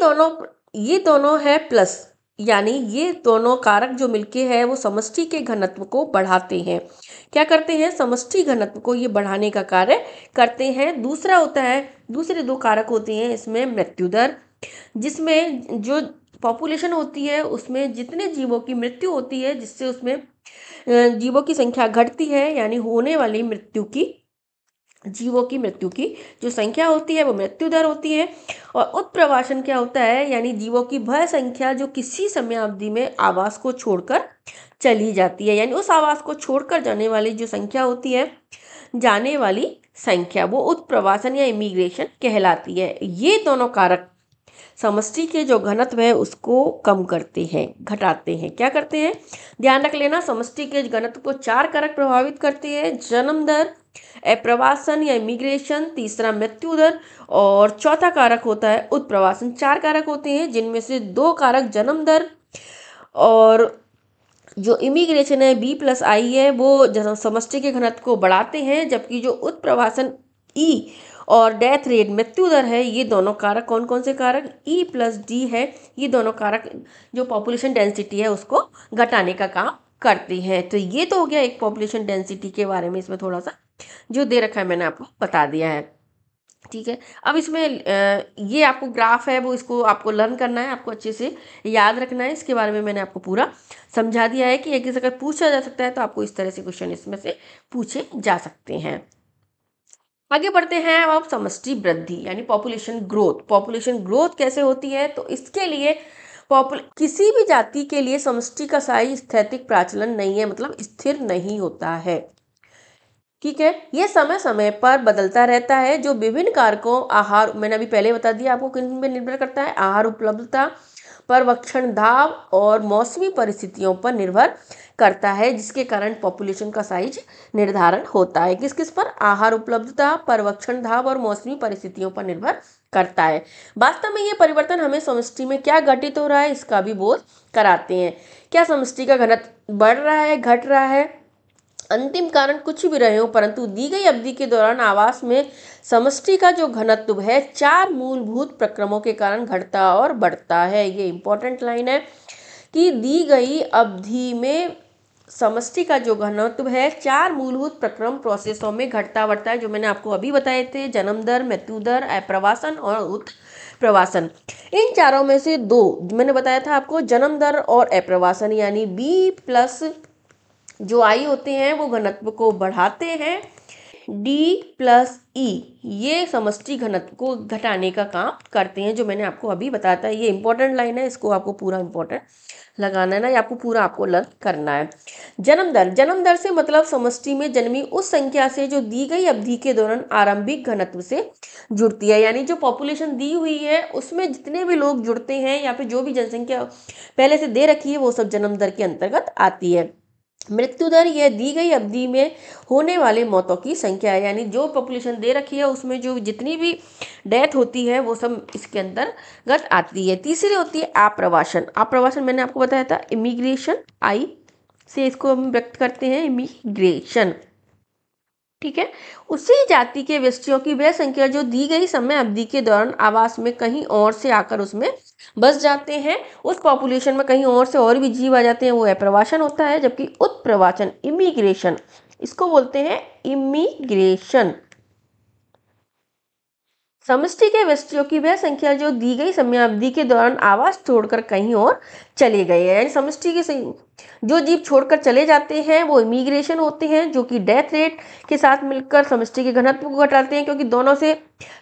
दोनों है प्लस, यानी ये दोनों कारक जो मिलके है वो समष्टि के घनत्व को बढ़ाते हैं। क्या करते हैं? समष्टि घनत्व को ये बढ़ाने का कार्य करते हैं। दूसरा होता है, दूसरे दो कारक होते हैं इसमें मृत्यु दर, जिसमें जो पॉपुलेशन होती है उसमें जितने जीवों की मृत्यु होती है जिससे उसमें जीवों की संख्या घटती है, यानी होने वाली जीवों की मृत्यु की जो संख्या होती है वो मृत्यु दर होती है। और उत्प्रवासन क्या होता है? यानी जीवों की वह संख्या जो किसी समयावधि में आवास को छोड़कर चली जाती है, यानी उस आवास को छोड़कर जाने वाली जो संख्या होती है, जाने वाली संख्या, वो उत्प्रवासन या इमिग्रेशन कहलाती है। ये दोनों कारक समष्टि के जो घनत्व है उसको कम करते हैं, घटाते हैं। क्या करते हैं? ध्यान रख लेना, समष्टि के घनत्व को 4 कारक प्रभावित करते हैं: जन्म दर, अप्रवासन या इमिग्रेशन, तीसरा मृत्यु दर और चौथा कारक होता है उत्प्रवासन। 4 कारक होते हैं जिनमें से 2 कारक जन्म दर और जो इमिग्रेशन है B+I है वो समष्टि के घनत्व को बढ़ाते हैं, जबकि जो उत्प्रवासन E और डेथ रेट मृत्यु दर है, ये दोनों कारक कौन कौन से कारक? E+D है, ये दोनों कारक जो पॉपुलेशन डेंसिटी है उसको घटाने का काम करते हैं। तो ये तो हो गया एक पॉपुलेशन डेंसिटी के बारे में, इसमें थोड़ा सा जो दे रखा है मैंने आपको बता दिया है। ठीक है, अब इसमें ये आपको ग्राफ है वो इसको आपको लर्न करना है, आपको अच्छे से याद रखना है। इसके बारे में मैंने आपको पूरा समझा दिया है कि एक अगर पूछा जा सकता है तो आपको इस तरह से क्वेश्चन इसमें से पूछे जा सकते हैं। आगे बढ़ते हैं अब समष्टि वृद्धि यानी पॉपुलेशन ग्रोथ। पॉपुलेशन ग्रोथ कैसे होती है? तो इसके लिए किसी भी जाति के लिए समष्टि का साइज स्थैतिक प्राचलन नहीं है, मतलब स्थिर नहीं होता है। ठीक है, ये समय समय पर बदलता रहता है। जो विभिन्न कारकों, आहार, मैंने अभी पहले बता दिया आपको किन पे निर्भर करता है: आहार उपलब्धता, परवक्षण दाब और मौसमी परिस्थितियों पर निर्भर करता है, जिसके कारण पॉपुलेशन का साइज निर्धारण होता है। किस किस पर? आहार उपलब्धता, परवक्षण दाब और मौसमी परिस्थितियों पर निर्भर करता है। वास्तव में ये परिवर्तन हमें समष्टि में क्या घटित हो रहा है इसका भी बोध कराते हैं। क्या समष्टि का घनत्व बढ़ रहा है, घट रहा है? अंतिम कारण कुछ भी रहे हो, परंतु दी गई अवधि के दौरान आवास में समष्टि का जो घनत्व है 4 मूलभूत प्रक्रमों के कारण घटता और बढ़ता है। ये इंपॉर्टेंट लाइन है कि दी गई अवधि में समष्टि का जो घनत्व है 4 मूलभूत प्रक्रम प्रोसेसों में घटता बढ़ता है, जो मैंने आपको अभी बताए थे: जन्म दर, मृत्यु दर, अप्रवासन और उत्प्रवासन। इन चारों में से 2 मैंने बताया था आपको, जन्म दर और अप्रवासन, यानी B+ जो आई होते हैं वो घनत्व को बढ़ाते हैं। D+E ये समष्टि घनत्व को घटाने का काम करते हैं, जो मैंने आपको अभी बताया था। ये इंपॉर्टेंट लाइन है, इसको आपको पूरा इंपॉर्टेंट लगाना है ना, या आपको पूरा आपको लर्न करना है। जन्म दर से मतलब समष्टि में जन्मी उस संख्या से जो दी गई अवधि के दौरान आरंभिक घनत्व से जुड़ती है। यानी जो पॉपुलेशन दी हुई है उसमें जितने भी लोग जुड़ते हैं या फिर जो भी जनसंख्या पहले से दे रखी है वो सब जन्म दर के अंतर्गत आती है। मृत्यु दर यह दी गई अवधि में होने वाले मौतों की संख्या है, यानी जो पॉपुलेशन दे रखी है उसमें जो जितनी भी डेथ होती है वो सब इसके अंतर्गत आती है। तीसरी होती है आप्रवासन। आप्रवासन मैंने आपको बताया था, इमिग्रेशन, आई से इसको हम व्यक्त करते हैं, इमिग्रेशन। ठीक है, उसी जाति के व्यक्तियों की वह संख्या जो दी गई समय अवधि के दौरान आवास में कहीं और से आकर उसमें बस जाते हैं। उस पॉपुलेशन में कहीं और से और भी जीव आ जाते हैं, वो अप्रवासन होता है। जबकि उत्प्रवासन, इमिग्रेशन, इसको बोलते हैं इमिग्रेशन। समष्टि के व्यक्तियों की वह संख्या जो दी गई समयावधि के दौरान आवास छोड़कर कहीं और चले गए हैं। यानी समष्टि के जो जीव छोड़कर चले जाते हैं वो इमिग्रेशन होते हैं, जो कि डेथ रेट के साथ मिलकर समष्टि के घनत्व को घटाते हैं, क्योंकि दोनों से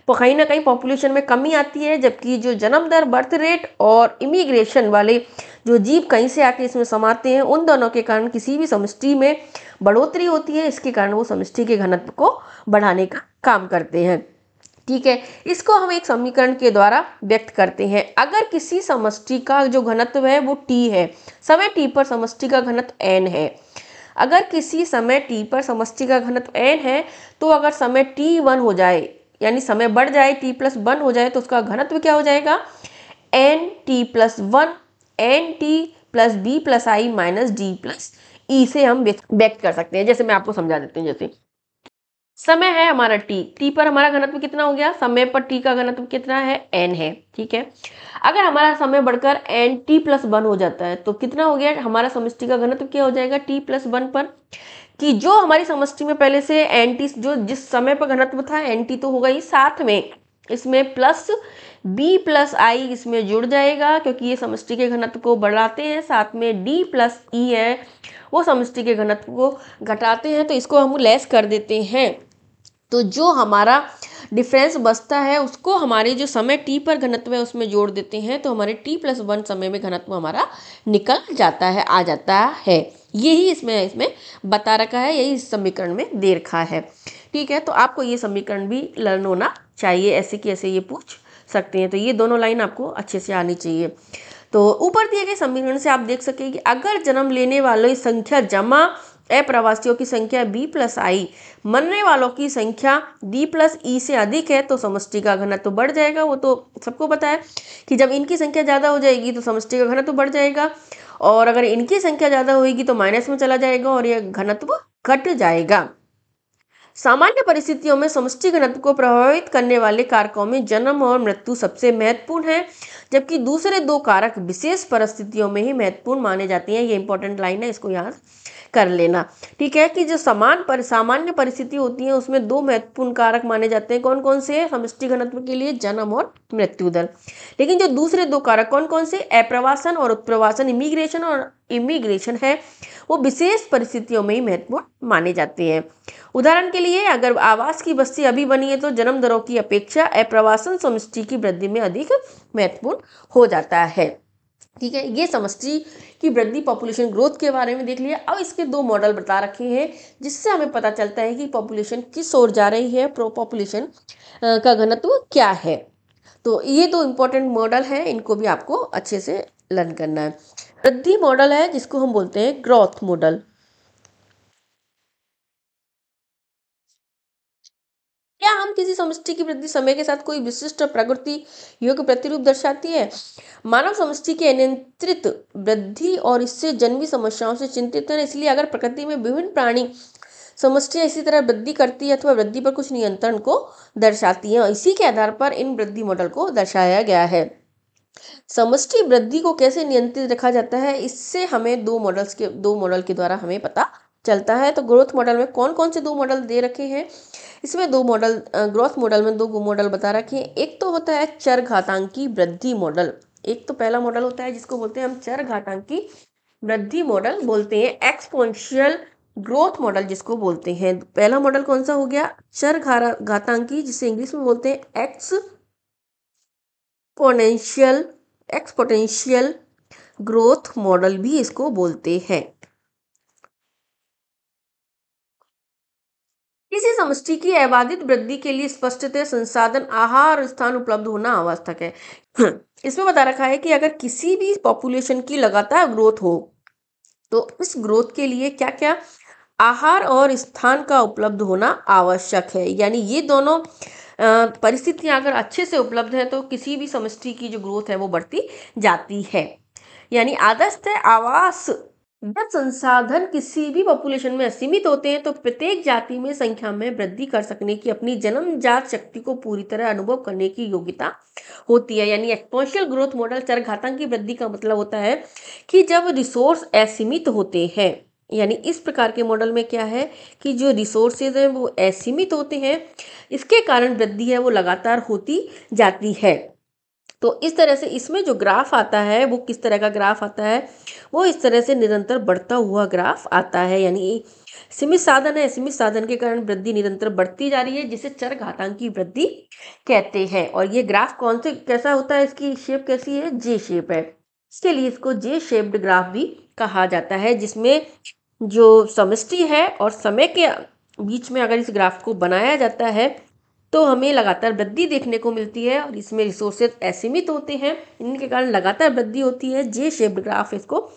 कहीं ना कहीं पॉपुलेशन में कमी आती है। जबकि जो जन्म दर, बर्थ रेट और इमिग्रेशन वाले जो जीव कहीं से आके इसमें समाते हैं, उन दोनों के कारण किसी भी समष्टि में बढ़ोतरी होती है। इसके कारण वो समष्टि के घनत्व को बढ़ाने का काम करते हैं। ठीक है, इसको हम एक समीकरण के द्वारा व्यक्त करते हैं। अगर किसी समष्टि का जो घनत्व है वो टी है, समय टी पर समष्टि का घनत्व एन है। अगर किसी समय टी पर समष्टि का घनत्व एन है, तो अगर समय टी 1 हो जाए, यानी समय बढ़ जाए, टी प्लस 1 हो जाए, तो उसका घनत्व क्या हो जाएगा, N T plus 1 N T plus B plus I minus D plus E से हम व्यक्त कर सकते हैं। जैसे मैं आपको समझा देती हूँ। जैसे समय है हमारा टी, टी पर हमारा घनत्व कितना हो गया, समय पर टी का घनत्व कितना है, एन है। ठीक है, अगर हमारा समय बढ़कर एन टी प्लस 1 हो जाता है, तो कितना हो गया हमारा समष्टि का घनत्व, क्या हो जाएगा, टी प्लस 1 पर, कि जो हमारी समष्टि में पहले से एन टी जो जिस समय पर घनत्व था एन टी तो होगा ही, साथ में इसमें प्लस बी प्लस आई इसमें जुड़ जाएगा, क्योंकि ये समष्टि के घनत्व को बढ़ाते हैं। साथ में डी प्लस ई है, वो समष्टि के घनत्व को घटाते हैं, तो इसको हम लेस कर देते हैं। तो जो हमारा डिफरेंस बचता है उसको हमारे जो समय टी पर घनत्व है उसमें जोड़ देते हैं, तो हमारे टी प्लस 1 समय में घनत्व हमारा निकल जाता है, आ जाता है। यही इसमें बता रखा है, यही इस समीकरण में दे रखा है। ठीक है, तो आपको ये समीकरण भी लर्न होना चाहिए, ऐसे कि ऐसे ये पूछ सकते हैं। तो ये दोनों लाइन आपको अच्छे से आनी चाहिए। तो ऊपर दिए गए समीकरण से आप देख सकें कि अगर जन्म लेने वालों की संख्या जमा अप्रवासियों की संख्या बी प्लस आई, मरने वालों की संख्या डी प्लस ई से अधिक है, तो समष्टि का घनत्व तो बढ़ जाएगा। वो तो सबको पता है कि जब इनकी संख्या ज़्यादा हो जाएगी तो समष्टि का घनत्व बढ़ जाएगा, और अगर इनकी संख्या ज़्यादा होगी तो माइनस में चला जाएगा और यह घनत्व घट जाएगा। सामान्य परिस्थितियों में समष्टि घनत्व को प्रभावित करने वाले कारकों में जन्म और मृत्यु सबसे महत्वपूर्ण है, जबकि दूसरे दो कारक विशेष परिस्थितियों में ही महत्वपूर्ण माने जाते हैं। ये इंपॉर्टेंट लाइन है, इसको याद कर लेना। ठीक है, कि जो सामान्य परिस्थिति होती है उसमें दो महत्वपूर्ण कारक माने जाते हैं। कौन कौन से, समष्टि घनत्व के लिए जन्म और मृत्यु दर। लेकिन जो दूसरे दो कारक कौन कौन से, अप्रवासन और उत्प्रवासन, इमिग्रेशन है, वो विशेष परिस्थितियों में ही महत्वपूर्ण माने जाते हैं। उदाहरण के लिए अगर आवास की बस्ती अभी बनी है तो जन्म दरों की अपेक्षा अप्रवासन समष्टि की वृद्धि में अधिक महत्वपूर्ण हो जाता है। ठीक है, ये समष्टि की वृद्धि पॉपुलेशन ग्रोथ के बारे में देख लिया। अब इसके दो मॉडल बता रखे हैं, जिससे हमें पता चलता है कि पॉपुलेशन किस ओर जा रही है, पॉपुलेशन का घनत्व क्या है। तो ये दो इंपॉर्टेंट मॉडल हैं, इनको भी आपको अच्छे से लर्न करना है। वृद्धि मॉडल है जिसको हम बोलते हैं ग्रोथ मॉडल। क्या हम किसी समष्टि की वृद्धि समय के साथ कोई विशिष्ट प्रकृति योग्य प्रतिरूप दर्शाती है। मानव समष्टि की अनियंत्रित वृद्धि और इससे जन्मी समस्याओं से चिंतित है, इसलिए अगर प्रकृति में विभिन्न प्राणी समष्टियां इसी तरह वृद्धि करती है अथवा वृद्धि पर कुछ नियंत्रण को दर्शाती है, इसी के आधार पर इन वृद्धि मॉडल को दर्शाया गया है। समष्टि वृद्धि को कैसे नियंत्रित रखा जाता है, इससे हमें दो मॉडल के द्वारा हमें पता चलता है। तो ग्रोथ मॉडल में कौन कौन से दो मॉडल दे रखे हैं, इसमें दो मॉडल, ग्रोथ मॉडल में दो मॉडल बता रखे हैं। एक तो होता है चर घातांकी वृद्धि मॉडल, एक तो पहला मॉडल होता है जिसको बोलते हैं हम चर घातांकी वृद्धि मॉडल बोलते हैं, एक्सपोनेंशियल ग्रोथ मॉडल जिसको बोलते हैं। पहला मॉडल कौन सा हो गया, चर घातांकी, जिसे इंग्लिश में बोलते हैं एक्सपोनेंशियल ग्रोथ मॉडल भी इसको बोलते हैं। किसी समष्टि की अबाधित वृद्धि के लिए स्पष्टतः संसाधन, आहार, स्थान उपलब्ध होना आवश्यक है। इसमें बता रखा है कि अगर किसी भी पॉपुलेशन की लगातार ग्रोथ हो तो इस ग्रोथ के लिए क्या क्या आहार और स्थान का उपलब्ध होना आवश्यक है। यानी ये दोनों परिस्थितियां अगर अच्छे से उपलब्ध है तो किसी भी समष्टि की जो ग्रोथ है वो बढ़ती जाती है। यानी आदर्शतः आवास, जब संसाधन किसी भी पॉपुलेशन में असीमित होते हैं तो प्रत्येक जाति में संख्या में वृद्धि कर सकने की अपनी जन्मजात शक्ति को पूरी तरह अनुभव करने की योग्यता होती है। यानी एक्सपोनेंशियल ग्रोथ मॉडल चरघातांकी वृद्धि का मतलब होता है कि जब रिसोर्स असीमित होते हैं यानी इस प्रकार के मॉडल में क्या है कि जो रिसोर्सेज हैं वो असीमित होते हैं, इसके कारण वृद्धि है वो लगातार होती जाती है। तो इस तरह से इसमें जो ग्राफ आता है वो किस तरह का ग्राफ आता है, वो इस तरह से निरंतर बढ़ता हुआ ग्राफ आता है। यानी सीमित साधन है, सीमित साधन के कारण वृद्धि निरंतर बढ़ती जा रही है, जिसे चर घातांक की वृद्धि कहते हैं। और ये ग्राफ कौन से कैसा होता है, इसकी शेप कैसी है, जे शेप है, इसके लिए इसको जे शेप्ड ग्राफ भी कहा जाता है, जिसमें जो समष्टि है और समय के बीच में अगर इस ग्राफ को बनाया जाता है तो हमें लगातार वृद्धि देखने को मिलती है, और इसमें रिसोर्सेज असीमित होते हैं, इनके कारण लगातार वृद्धि होती है। जे शेप्ड ग्राफ इसको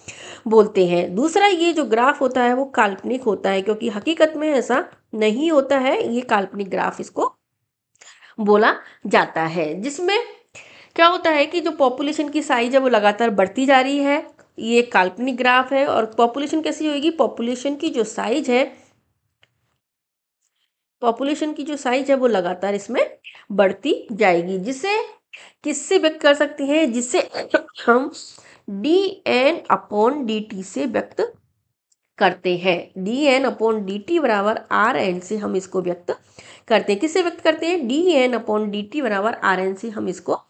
बोलते हैं। दूसरा, ये जो ग्राफ होता है वो काल्पनिक होता है, क्योंकि हकीकत में ऐसा नहीं होता है, ये काल्पनिक ग्राफ इसको बोला जाता है। जिसमें क्या होता है कि जो पॉपुलेशन की साइज है वो लगातार बढ़ती जा रही है, ये काल्पनिक ग्राफ है। और पॉपुलेशन कैसी होगी, पॉपुलेशन की जो साइज है, पॉपुलेशन की जो साइज है वो लगातार इसमें बढ़ती जाएगी, जिसे किससे व्यक्त कर सकते हैं, जिसे हम D N upon D T से व्यक्त करते हैं। D N upon D T बराबर आर एन से हम इसको व्यक्त करते हैं। किससे व्यक्त करते हैं, D N upon D T बराबर आर एन से हम इसको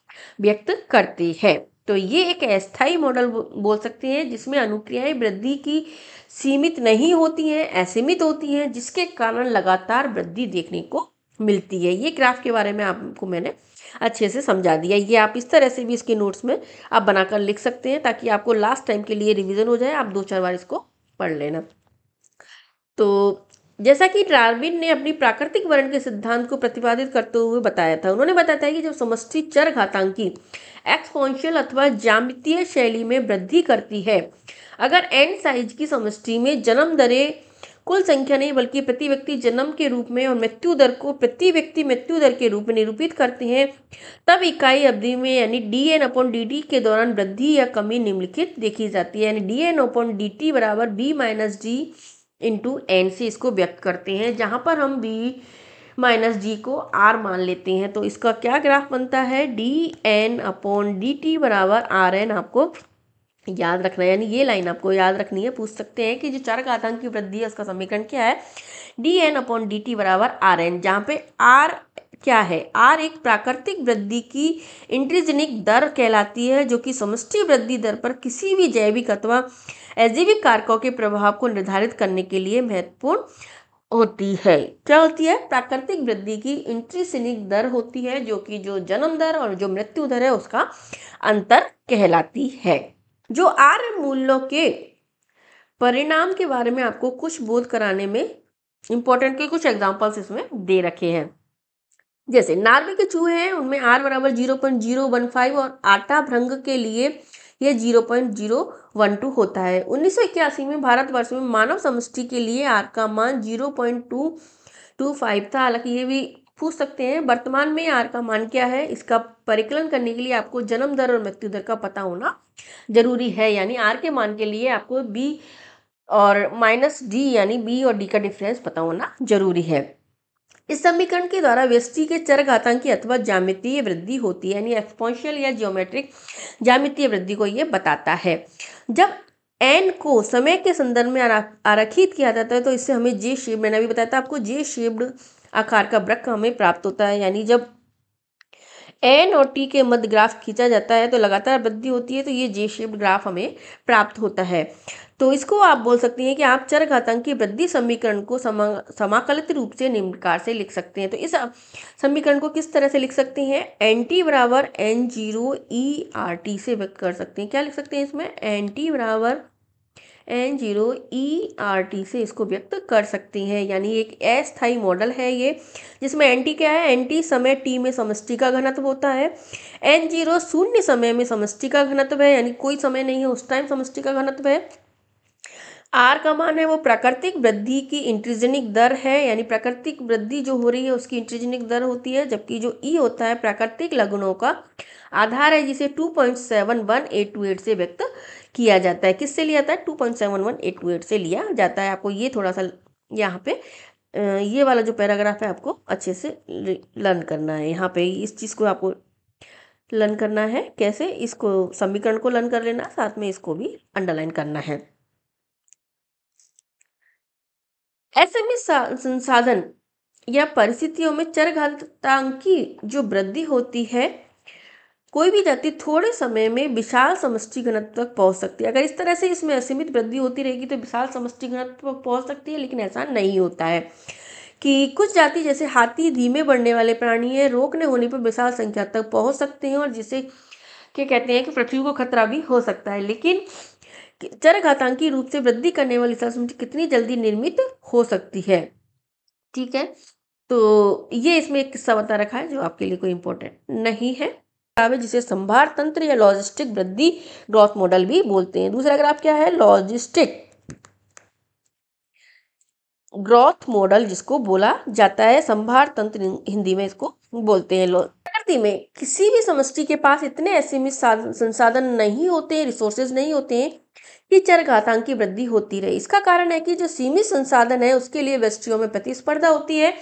व्यक्त करते हैं। तो ये एक अस्थायी मॉडल बोल सकते हैं, जिसमें अनुक्रियाएं वृद्धि की सीमित नहीं होती हैं, असीमित होती हैं, जिसके कारण लगातार वृद्धि देखने को मिलती है। ये ग्राफ के बारे में आपको मैंने अच्छे से समझा दिया। ये आप इस तरह से भी इसके नोट्स में आप बनाकर लिख सकते हैं, ताकि आपको लास्ट टाइम के लिए रिवीजन हो जाए, आप 2-4 बार इसको पढ़ लेना। तो जैसा कि डार्विन ने अपनी प्राकृतिक वर्ण के सिद्धांत को प्रतिपादित करते हुए बताया था, उन्होंने बताया था कि जब समष्टि चर घातांकी एक्सपोनेंशियल अथवा ज्यामितीय शैली में वृद्धि करती है, अगर n साइज की समष्टि में जन्म दरें कुल संख्या नहीं बल्कि प्रति व्यक्ति जन्म के रूप में और मृत्यु दर को प्रति व्यक्ति मृत्यु दर के रूप में निरूपित करते हैं, तब इकाई अवधि में यानी D N upon D T के दौरान वृद्धि या कमी निम्नलिखित देखी जाती है। यानी D N upon D T बराबर B minus D into N से इसको व्यक्त करते हैं, जहां पर हम बी माइनस जी को आर मान लेते हैं। तो इसका क्या ग्राफ बनता है, D N upon D T बराबर आर एन आपको याद रखना है। यानी ये लाइन आपको याद रखनी है। पूछ सकते हैं कि जो चर घातांक की वृद्धि है उसका समीकरण क्या है, D N upon D T बराबर आर एन, जहाँ पे आर क्या है, आर एक प्राकृतिक वृद्धि की इंट्रिजनिक दर कहलाती है, जो कि समष्टि वृद्धि दर पर किसी भी जैविक अथवा अजैविक कारकों के प्रभाव को निर्धारित करने के लिए महत्वपूर्ण होती है। क्या होती है, प्राकृतिक वृद्धि की इंट्रिसिनिक दर होती है, जो कि जो जन्म दर और जो मृत्यु दर है उसका अंतर कहलाती है। जो आर मूल्यों के परिणाम के बारे में आपको कुछ बोध कराने में इंपॉर्टेंट के कुछ एग्जांपल्स इसमें दे रखे हैं। जैसे नॉर्वे के चूहे हैं, उनमें आर बराबर 0.015 और आटा भृंग के लिए यह 0.012 होता है। 1981 में भारतवर्ष में मानव समष्टि के लिए आर का मान 0.225 था। हालांकि ये भी पूछ सकते हैं वर्तमान में आर का मान क्या है, इसका परिकलन करने के लिए आपको जन्म दर और मृत्यु दर का पता होना जरूरी है। यानी आर के मान के लिए आपको बी और माइनस डी यानी बी और डी का डिफरेंस पता होना जरूरी है। इस समीकरण के द्वारा व्यष्टि के चर घातांकी अथवा ज्यामितीय वृद्धि होती है, यानी एक्सपोनेंशियल या जियोमेट्रिक ज्यामितीय वृद्धि को ये बताता है। जब n को समय के संदर्भ में आरेखित किया जाता है तो इससे हमें जे शेप, मैंने अभी बताया था आपको, जे शेप्ड आकार का वृत्त हमें प्राप्त होता है। यानी जब एन और टी के मध्य ग्राफ खींचा जाता है तो लगातार वृद्धि होती है, तो ये जे शेप्ड ग्राफ हमें प्राप्त होता है। तो इसको आप बोल सकते हैं कि आप चर घातांक की वृद्धि समीकरण को समाकलित रूप से निम्न प्रकार से लिख सकते हैं। तो इस समीकरण को किस तरह से लिख सकते हैं, एन टी बराबर N zero E R T से व्यक्त कर सकते हैं। क्या लिख सकते हैं इसमें, एन टी बराबर N zero E R T से इसको व्यक्त कर सकते हैं। यानी एक अस्थायी मॉडल है ये, जिसमें एन टी क्या है, एन टी समय टी में समष्टि का घनत्व होता है, एन जीरो शून्य समय में समष्टि का घनत्व है, यानी कोई समय नहीं है उस टाइम समष्टि का घनत्व है। आर का मान है वो प्राकृतिक वृद्धि की इंट्रिजनिक दर है, यानी प्राकृतिक वृद्धि जो हो रही है उसकी इंट्रिजनिक दर होती है। जबकि जो ई होता है प्राकृतिक लघुनों का आधार है, जिसे 2.71828 से व्यक्त किया जाता है। किससे लिया जाता है, 2.71828 से लिया जाता है। आपको ये थोड़ा सा यहाँ पे ये वाला जो पैराग्राफ है आपको अच्छे से लर्न करना है। यहाँ पे इस चीज़ को आपको लर्न करना है, कैसे इसको समीकरण को लर्न कर लेना, साथ में इसको भी अंडरलाइन करना है। ऐसे में संसाधन या परिस्थितियों में चरघातांकी जो वृद्धि होती है, कोई भी जाति थोड़े समय में विशाल समष्टि घनत्व तक पहुंच सकती है। अगर इस तरह से इसमें असीमित वृद्धि होती रहेगी तो विशाल समष्टि घनत्व तक पहुंच सकती है, लेकिन ऐसा नहीं होता है। कि कुछ जाति जैसे हाथी धीमे बढ़ने वाले प्राणी है, रोकने होने पर विशाल संख्या तक पहुंच सकते हैं और जिसे क्या कहते हैं कि पृथ्वी को खतरा भी हो सकता है। लेकिन चरघातांकी रूप से वृद्धि करने वाली समष्टि कितनी जल्दी निर्मित हो सकती है। ठीक है, तो ये इसमें एक किस्सा बता रखा है जो आपके लिए कोई इंपॉर्टेंट नहीं है। जिसे संभार तंत्र या लॉजिस्टिक वृद्धि ग्रोथ मॉडल भी बोलते हैं। दूसरा ग्राफ क्या है, लॉजिस्टिक ग्रोथ मॉडल जिसको बोला जाता है, संभार तंत्र हिंदी में इसको बोलते हैं। प्रकृति में किसी भी समष्टि के पास इतने असीमित संसाधन नहीं होते, रिसोर्सेज नहीं होते हैं कि चरघातांक की वृद्धि होती रहे। इसका कारण है कि जो सीमित संसाधन है उसके लिए व्यष्टियों में प्रतिस्पर्धा होती है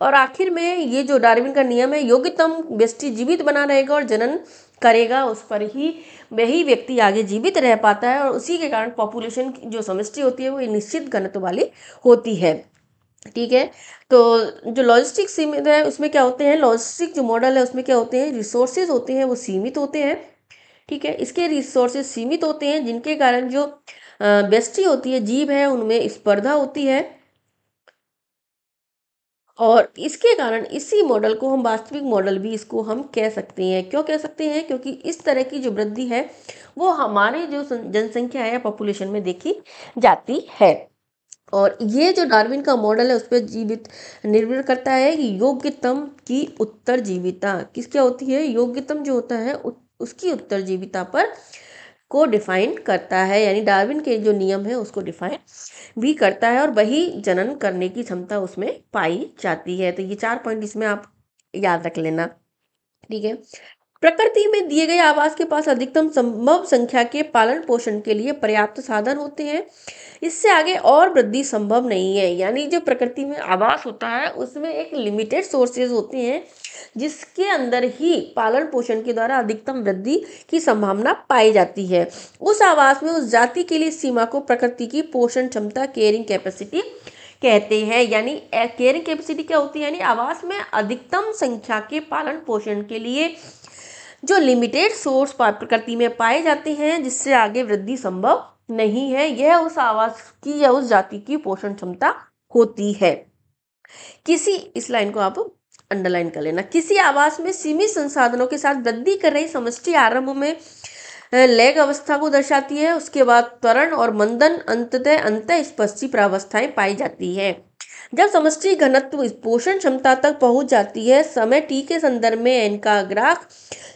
और आखिर में ये जो डार्विन का नियम है, योग्यतम व्यष्टि जीवित बना रहेगा और जनन करेगा, उस पर ही वही व्यक्ति आगे जीवित रह पाता है और उसी के कारण पॉपुलेशन की जो समष्टि होती है वो निश्चित घनत्व वाली होती है। ठीक है, तो जो लॉजिस्टिक सीमित है उसमें क्या होते हैं, लॉजिस्टिक जो मॉडल है उसमें क्या होते हैं, रिसोर्सेज होते हैं वो सीमित होते हैं। ठीक है, इसके रिसोर्सेज सीमित होते हैं जिनके कारण जो व्यष्टि होती है, जीव है, उनमें स्पर्धा होती है और इसके कारण इसी मॉडल को हम वास्तविक मॉडल भी इसको हम कह सकते हैं। क्यों कह सकते हैं, क्योंकि इस तरह की जो वृद्धि है वो हमारे जो जनसंख्या है पॉपुलेशन में देखी जाती है। और ये जो डार्विन का मॉडल है उस पर जीवित निर्भर करता है कि योग्यतम की उत्तरजीविता किस क्या होती है, योग्यतम जो होता है उसकी उत्तरजीविता पर को डिफाइन करता है, यानी डार्विन के जो नियम है उसको डिफाइन भी करता है और वही जनन करने की क्षमता उसमें पाई जाती है। तो ये 4 पॉइंट इसमें आप याद रख लेना। ठीक है, प्रकृति में दिए गए आवास के पास अधिकतम संभव संख्या के पालन पोषण के लिए पर्याप्त साधन होते हैं, इससे आगे और वृद्धि संभव नहीं है। यानी जो प्रकृति में आवास होता है उसमें एक लिमिटेड सोर्सेज होते हैं जिसके अंदर ही पालन पोषण के द्वारा अधिकतम वृद्धि की संभावना पाई जाती है। उस आवास में उस जाति के लिए सीमा को प्रकृति की पोषण क्षमता, केयरिंग कैपेसिटी कहते हैं। यानी केयरिंग कैपेसिटी क्या होती है, यानी आवास में अधिकतम संख्या के पालन पोषण के लिए जो लिमिटेड सोर्स प्रकृति में पाए जाते हैं जिससे आगे वृद्धि संभव नहीं है, यह उस आवास की या उस जाति की पोषण क्षमता होती है। इस लाइन को आप अंडरलाइन कर लेना। किसी आवास में सीमित संसाधनों के साथ वृद्धि कर रही समष्टि आरंभ में लैग अवस्था को दर्शाती है, उसके बाद त्वरण और मंदन, अंततः अंतःस्पर्शी प्रावस्थाएं पाई जाती है। जब समष्टि घनत्व पोषण क्षमता तक पहुंच जाती है, समय टी के संदर्भ में एन का ग्राफ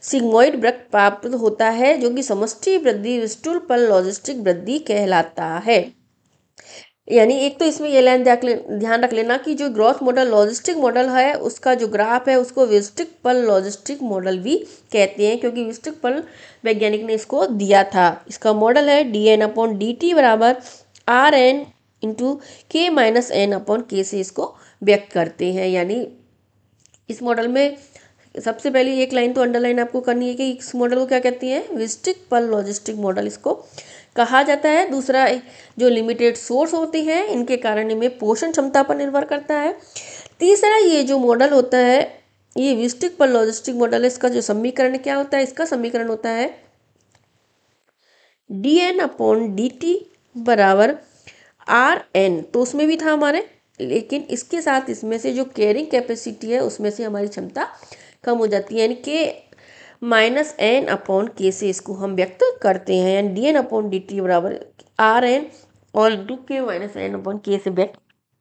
सिग्मोइड वक्र प्राप्त होता है जो कि समष्टि वृद्धि विस्टुल पर लॉजिस्टिक वृद्धि कहलाता है। यानी एक तो इसमें ये लाइन ध्यान रख लेना कि जो ग्रोथ मॉडल लॉजिस्टिक मॉडल है उसका जो ग्राफ है उसको विस्टिक पल लॉजिस्टिक मॉडल भी कहते हैं, क्योंकि विस्टिक पल वैज्ञानिक ने इसको दिया था। इसका मॉडल है dn/dt बराबर rn into k minus N upon K से इसको व्यक्त करते हैं। यानी इस मॉडल में सबसे पहले एक लाइन तो अंडरलाइन आपको करनी है कि इस मॉडल को क्या कहते हैं, विस्टिक पल लॉजिस्टिक मॉडल इसको कहा जाता है। दूसरा, जो लिमिटेड सोर्स होते हैं इनके कारण इनमें पोषण क्षमता पर निर्भर करता है। तीसरा, ये जो मॉडल होता है ये विस्टिक पल लॉजिस्टिक मॉडल है, इसका जो समीकरण क्या होता है, इसका समीकरण होता है dn/dt बराबर rn। तो उसमें भी था हमारे, लेकिन इसके साथ इसमें से जो कैरिंग कैपेसिटी है उसमें से हमारी क्षमता कम हो जाती है, यानी k minus N upon K से इसको हम व्यक्त करते हैं। यानी dn/dt बराबर rn और into k minus N upon K से व्यक्त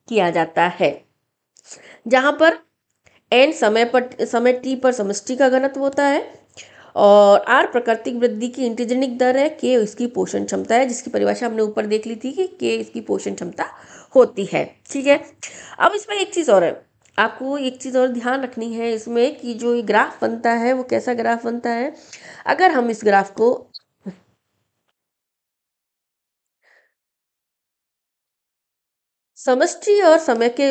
किया जाता है, जहाँ पर n समय t पर समष्टि का घनत्व होता है और r प्राकृतिक वृद्धि की इंटीजनिक दर है, k इसकी पोषण क्षमता है जिसकी परिभाषा हमने ऊपर देख ली थी कि k इसकी पोषण क्षमता होती है। ठीक है, अब इसमें एक चीज़ और है, आपको एक चीज़ और ध्यान रखनी है इसमें कि जो ये ग्राफ बनता है वो कैसा ग्राफ बनता है। अगर हम इस ग्राफ को समष्टि और समय के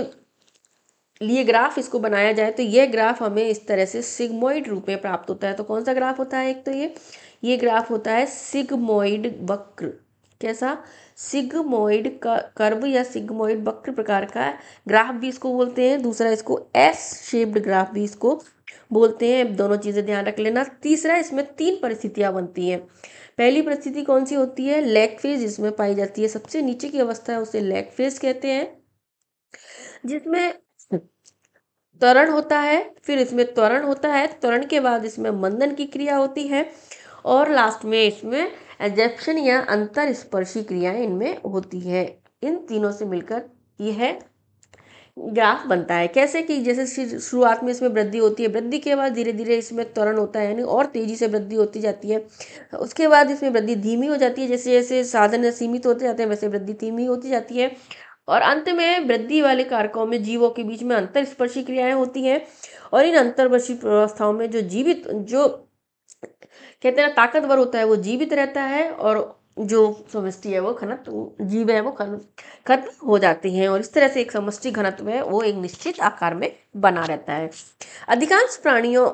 लिए ग्राफ इसको बनाया जाए तो यह ग्राफ हमें इस तरह से सिग्मोइड रूप में प्राप्त होता है। तो कौन सा ग्राफ होता है, एक तो ये ग्राफ होता है सिग्मोइड वक्र। कैसा, सिग्मोइड का कर्व या सिग्मोइड वक्र प्रकार का ग्राफ भी इसको बोलते हैं। दूसरा, इसको एस शेप्ड ग्राफ भी इसको बोलते हैं। दोनों चीजें ध्यान रख लेना। तीसरा, इसमें 3 परिस्थितियां बनती हैं। पहली परिस्थिति कौन सी होती है, लैग फेज, इसमें पाई जाती है। सबसे नीचे की अवस्था है उसे लैग फेज कहते हैं, जिसमें त्वरण होता है, फिर इसमें त्वरण होता है, त्वरण के बाद इसमें मंदन की क्रिया होती है, और लास्ट में इसमें एजेप्शन या अंतर स्पर्शी क्रियाएं इनमें होती है। इन तीनों से मिलकर यह ग्राफ बनता है। कैसे कि जैसे शुरुआत में इसमें वृद्धि होती है, वृद्धि के बाद धीरे धीरे इसमें त्वरण होता है, यानी और तेजी से वृद्धि होती जाती है। उसके बाद इसमें वृद्धि धीमी हो जाती है, जैसे जैसे साधन सीमित होते जाते हैं वैसे वृद्धि धीमी होती जाती है, और अंत में वृद्धि वाले कारकों में जीवों के बीच में अंतर स्पर्शी क्रियाएं होती हैं, और इन अंतर्वर्षी अवस्थाओं में जो कहते हैं ताकतवर होता है वो जीवित रहता है, और जो समष्टि है वो घनत्व जीव है वो खत्म हो जाती हैं, और इस तरह से एक समष्टि घनत्व है वो एक निश्चित आकार में बना रहता है। अधिकांश प्राणियों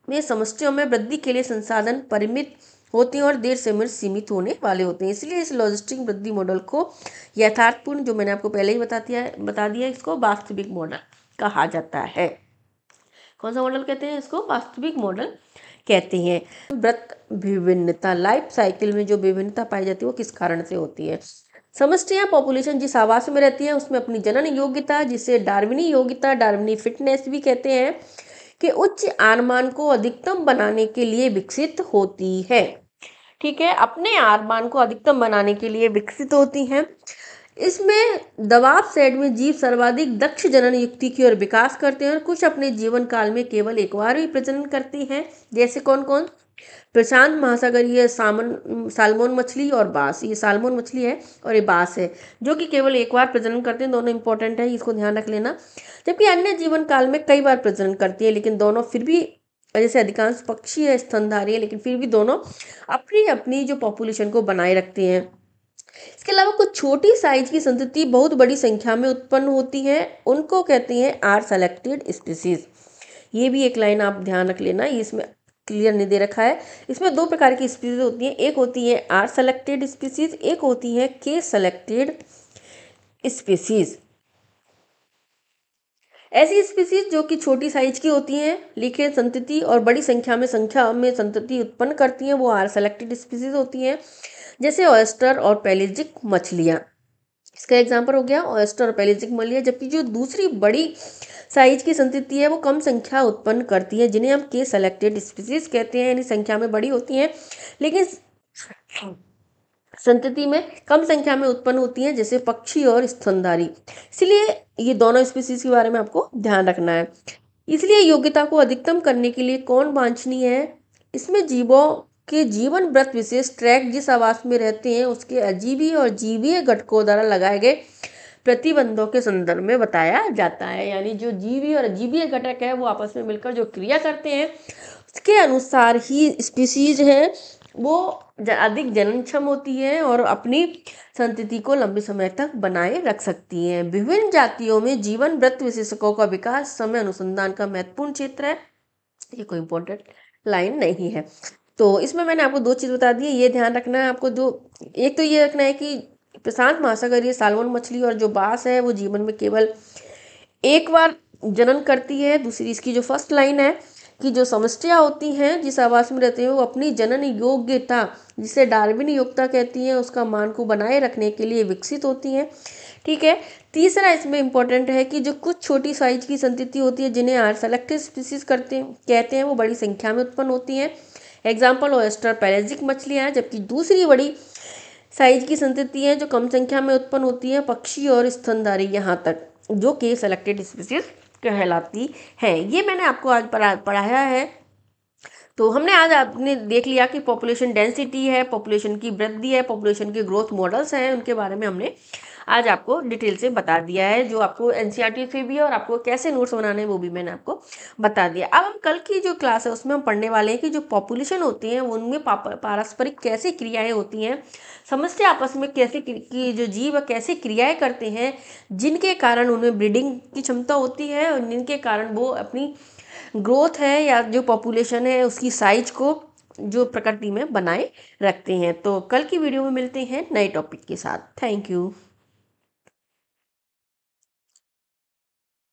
में समष्टियों में वृद्धि के लिए संसाधन परिमित होते हैं और देर से सीमित होने वाले होते हैं। इसलिए इस लॉजिस्टिक वृद्धि मॉडल को यथार्थपूर्ण, जो मैंने आपको पहले ही बता दिया, इसको वास्तविक मॉडल कहा जाता है। कौन सा मॉडल कहते हैं इसको, वास्तविक मॉडल कहते हैं। वृत्त विभिन्नता, लाइफ साइकिल में जो विभिन्नता पाई जाती है वो किस कारण से होती है। समष्टि या पॉपुलेशन जिस आवास में रहती है उसमें अपनी जनन योग्यता, जिसे डार्विनी योग्यता, डार्विनी फिटनेस भी कहते हैं, कि उच्च आनमान को अधिकतम बनाने के लिए विकसित होती है। ठीक है, अपने आनमान को अधिकतम बनाने के लिए विकसित होती हैं। इसमें दबाव सेट में जीव सर्वाधिक दक्ष जनन युक्ति की ओर विकास करते हैं, और कुछ अपने जीवन काल में केवल एक बार ही प्रजनन करती हैं। जैसे कौन कौन, प्रशांत महासागरीय सालमोन मछली और बास, ये सालमोन मछली है और ये बास है, जो कि केवल एक बार प्रजनन करते हैं। दोनों इंपॉर्टेंट है, इसको ध्यान रख लेना। जबकि अन्य जीवन काल में कई बार प्रजनन करती है, लेकिन दोनों फिर भी, जैसे अधिकांश पक्षी है स्तनधारी है, लेकिन फिर भी दोनों अपनी अपनी जो पॉपुलेशन को बनाए रखते हैं। इसके अलावा कुछ छोटी साइज की संतति बहुत बड़ी संख्या में उत्पन्न होती है, उनको कहते हैं आर सेलेक्टेड स्पीसीज। ये भी एक लाइन आप ध्यान रख लेना, ये इसमें क्लियर नहीं दे रखा है। इसमें 2 प्रकार की स्पीसीज होती हैं, एक होती है आर सेलेक्टेड स्पीसीज, एक होती है के सेलेक्टेड स्पीसीज। ऐसी स्पीसीज जो कि छोटी साइज की होती हैं लेकिन संतति और बड़ी संख्या में संतति उत्पन्न करती हैं, वो आर सेलेक्टेड स्पीसीज होती हैं। जैसे ऑयस्टर और पेलेजिक मछलियाँ, इसका एग्जाम्पल हो गया ऑयस्टर और पेलेजिक मछलियाँ। जबकि जो दूसरी बड़ी साइज की संतति है वो कम संख्या उत्पन्न करती है, जिन्हें हम के सेलेक्टेड स्पीसीज कहते हैं, यानी संख्या में बड़ी होती हैं लेकिन संतति में कम संख्या में उत्पन्न होती हैं, जैसे पक्षी और स्तनधारी। इसलिए ये दोनों स्पीसीज के बारे में आपको ध्यान रखना है। इसलिए योग्यता को अधिकतम करने के लिए कौन वांछनीय है, इसमें जीवों के जीवन वृत्त विशेष ट्रैक जिस आवास में रहते हैं उसके अजीवी और जीवीय घटकों द्वारा लगाए गए प्रतिबंधों के संदर्भ में बताया जाता है। यानी जो जीवी और अजीवीय घटक है वो आपस में मिलकर जो क्रिया करते हैं उसके अनुसार ही स्पीसीज है वो अधिक जननक्षम होती है और अपनी संतति को लंबे समय तक बनाए रख सकती हैं। विभिन्न जातियों में जीवन वृत्त विशेषकों का विकास समय अनुसंधान का महत्वपूर्ण क्षेत्र है। ये कोई इंपॉर्टेंट लाइन नहीं है। तो इसमें मैंने आपको 2 चीज़ बता दी है, ये ध्यान रखना है आपको। एक तो ये रखना है कि प्रशांत महासागरीय सालमन मछली और जो बास है वो जीवन में केवल एक बार जनन करती है। दूसरी, इसकी जो फर्स्ट लाइन है कि जो समष्टियाँ होती हैं जिस आवास में रहते हैं वो अपनी जनन योग्यता, जिसे डार्विन योग्यता कहती हैं, उसका मान को बनाए रखने के लिए विकसित होती हैं। ठीक है। तीसरा इसमें इंपॉर्टेंट है कि जो कुछ छोटी साइज की संतति होती है जिन्हें आर सेलेक्टेड स्पीसीज कहते हैं वो बड़ी संख्या में उत्पन्न होती हैं। एग्जाम्पल ऑयस्टर पेलेजिक मछलियाँ हैं। जबकि दूसरी बड़ी साइज की संतति है जो कम संख्या में उत्पन्न होती है, पक्षी और स्तनधारी, यहाँ तक, जो कि सेलेक्टेड स्पीसीज कहलाती हैं। ये मैंने आपको आज पढ़ाया है। तो हमने आज आपने देख लिया कि पॉपुलेशन डेंसिटी है, पॉपुलेशन की वृद्धि है, पॉपुलेशन के ग्रोथ मॉडल्स हैं, उनके बारे में हमने आज आपको डिटेल से बता दिया है, जो आपको एनसीईआरटी से भी है, और आपको कैसे नोट्स बनाने हैं वो भी मैंने आपको बता दिया। अब हम कल की जो क्लास है उसमें हम पढ़ने वाले हैं कि जो पॉपुलेशन होती है उनमें पारस्परिक कैसे क्रियाएं होती हैं, समस्या आपस में कैसे की जो जीव कैसे क्रियाएं करते हैं, जिनके कारण उनमें ब्रीडिंग की क्षमता होती है और जिनके कारण वो अपनी ग्रोथ है या जो पॉपुलेशन है उसकी साइज को जो प्रकृति में बनाए रखते हैं। तो कल की वीडियो में मिलते हैं नए टॉपिक के साथ। Thank you.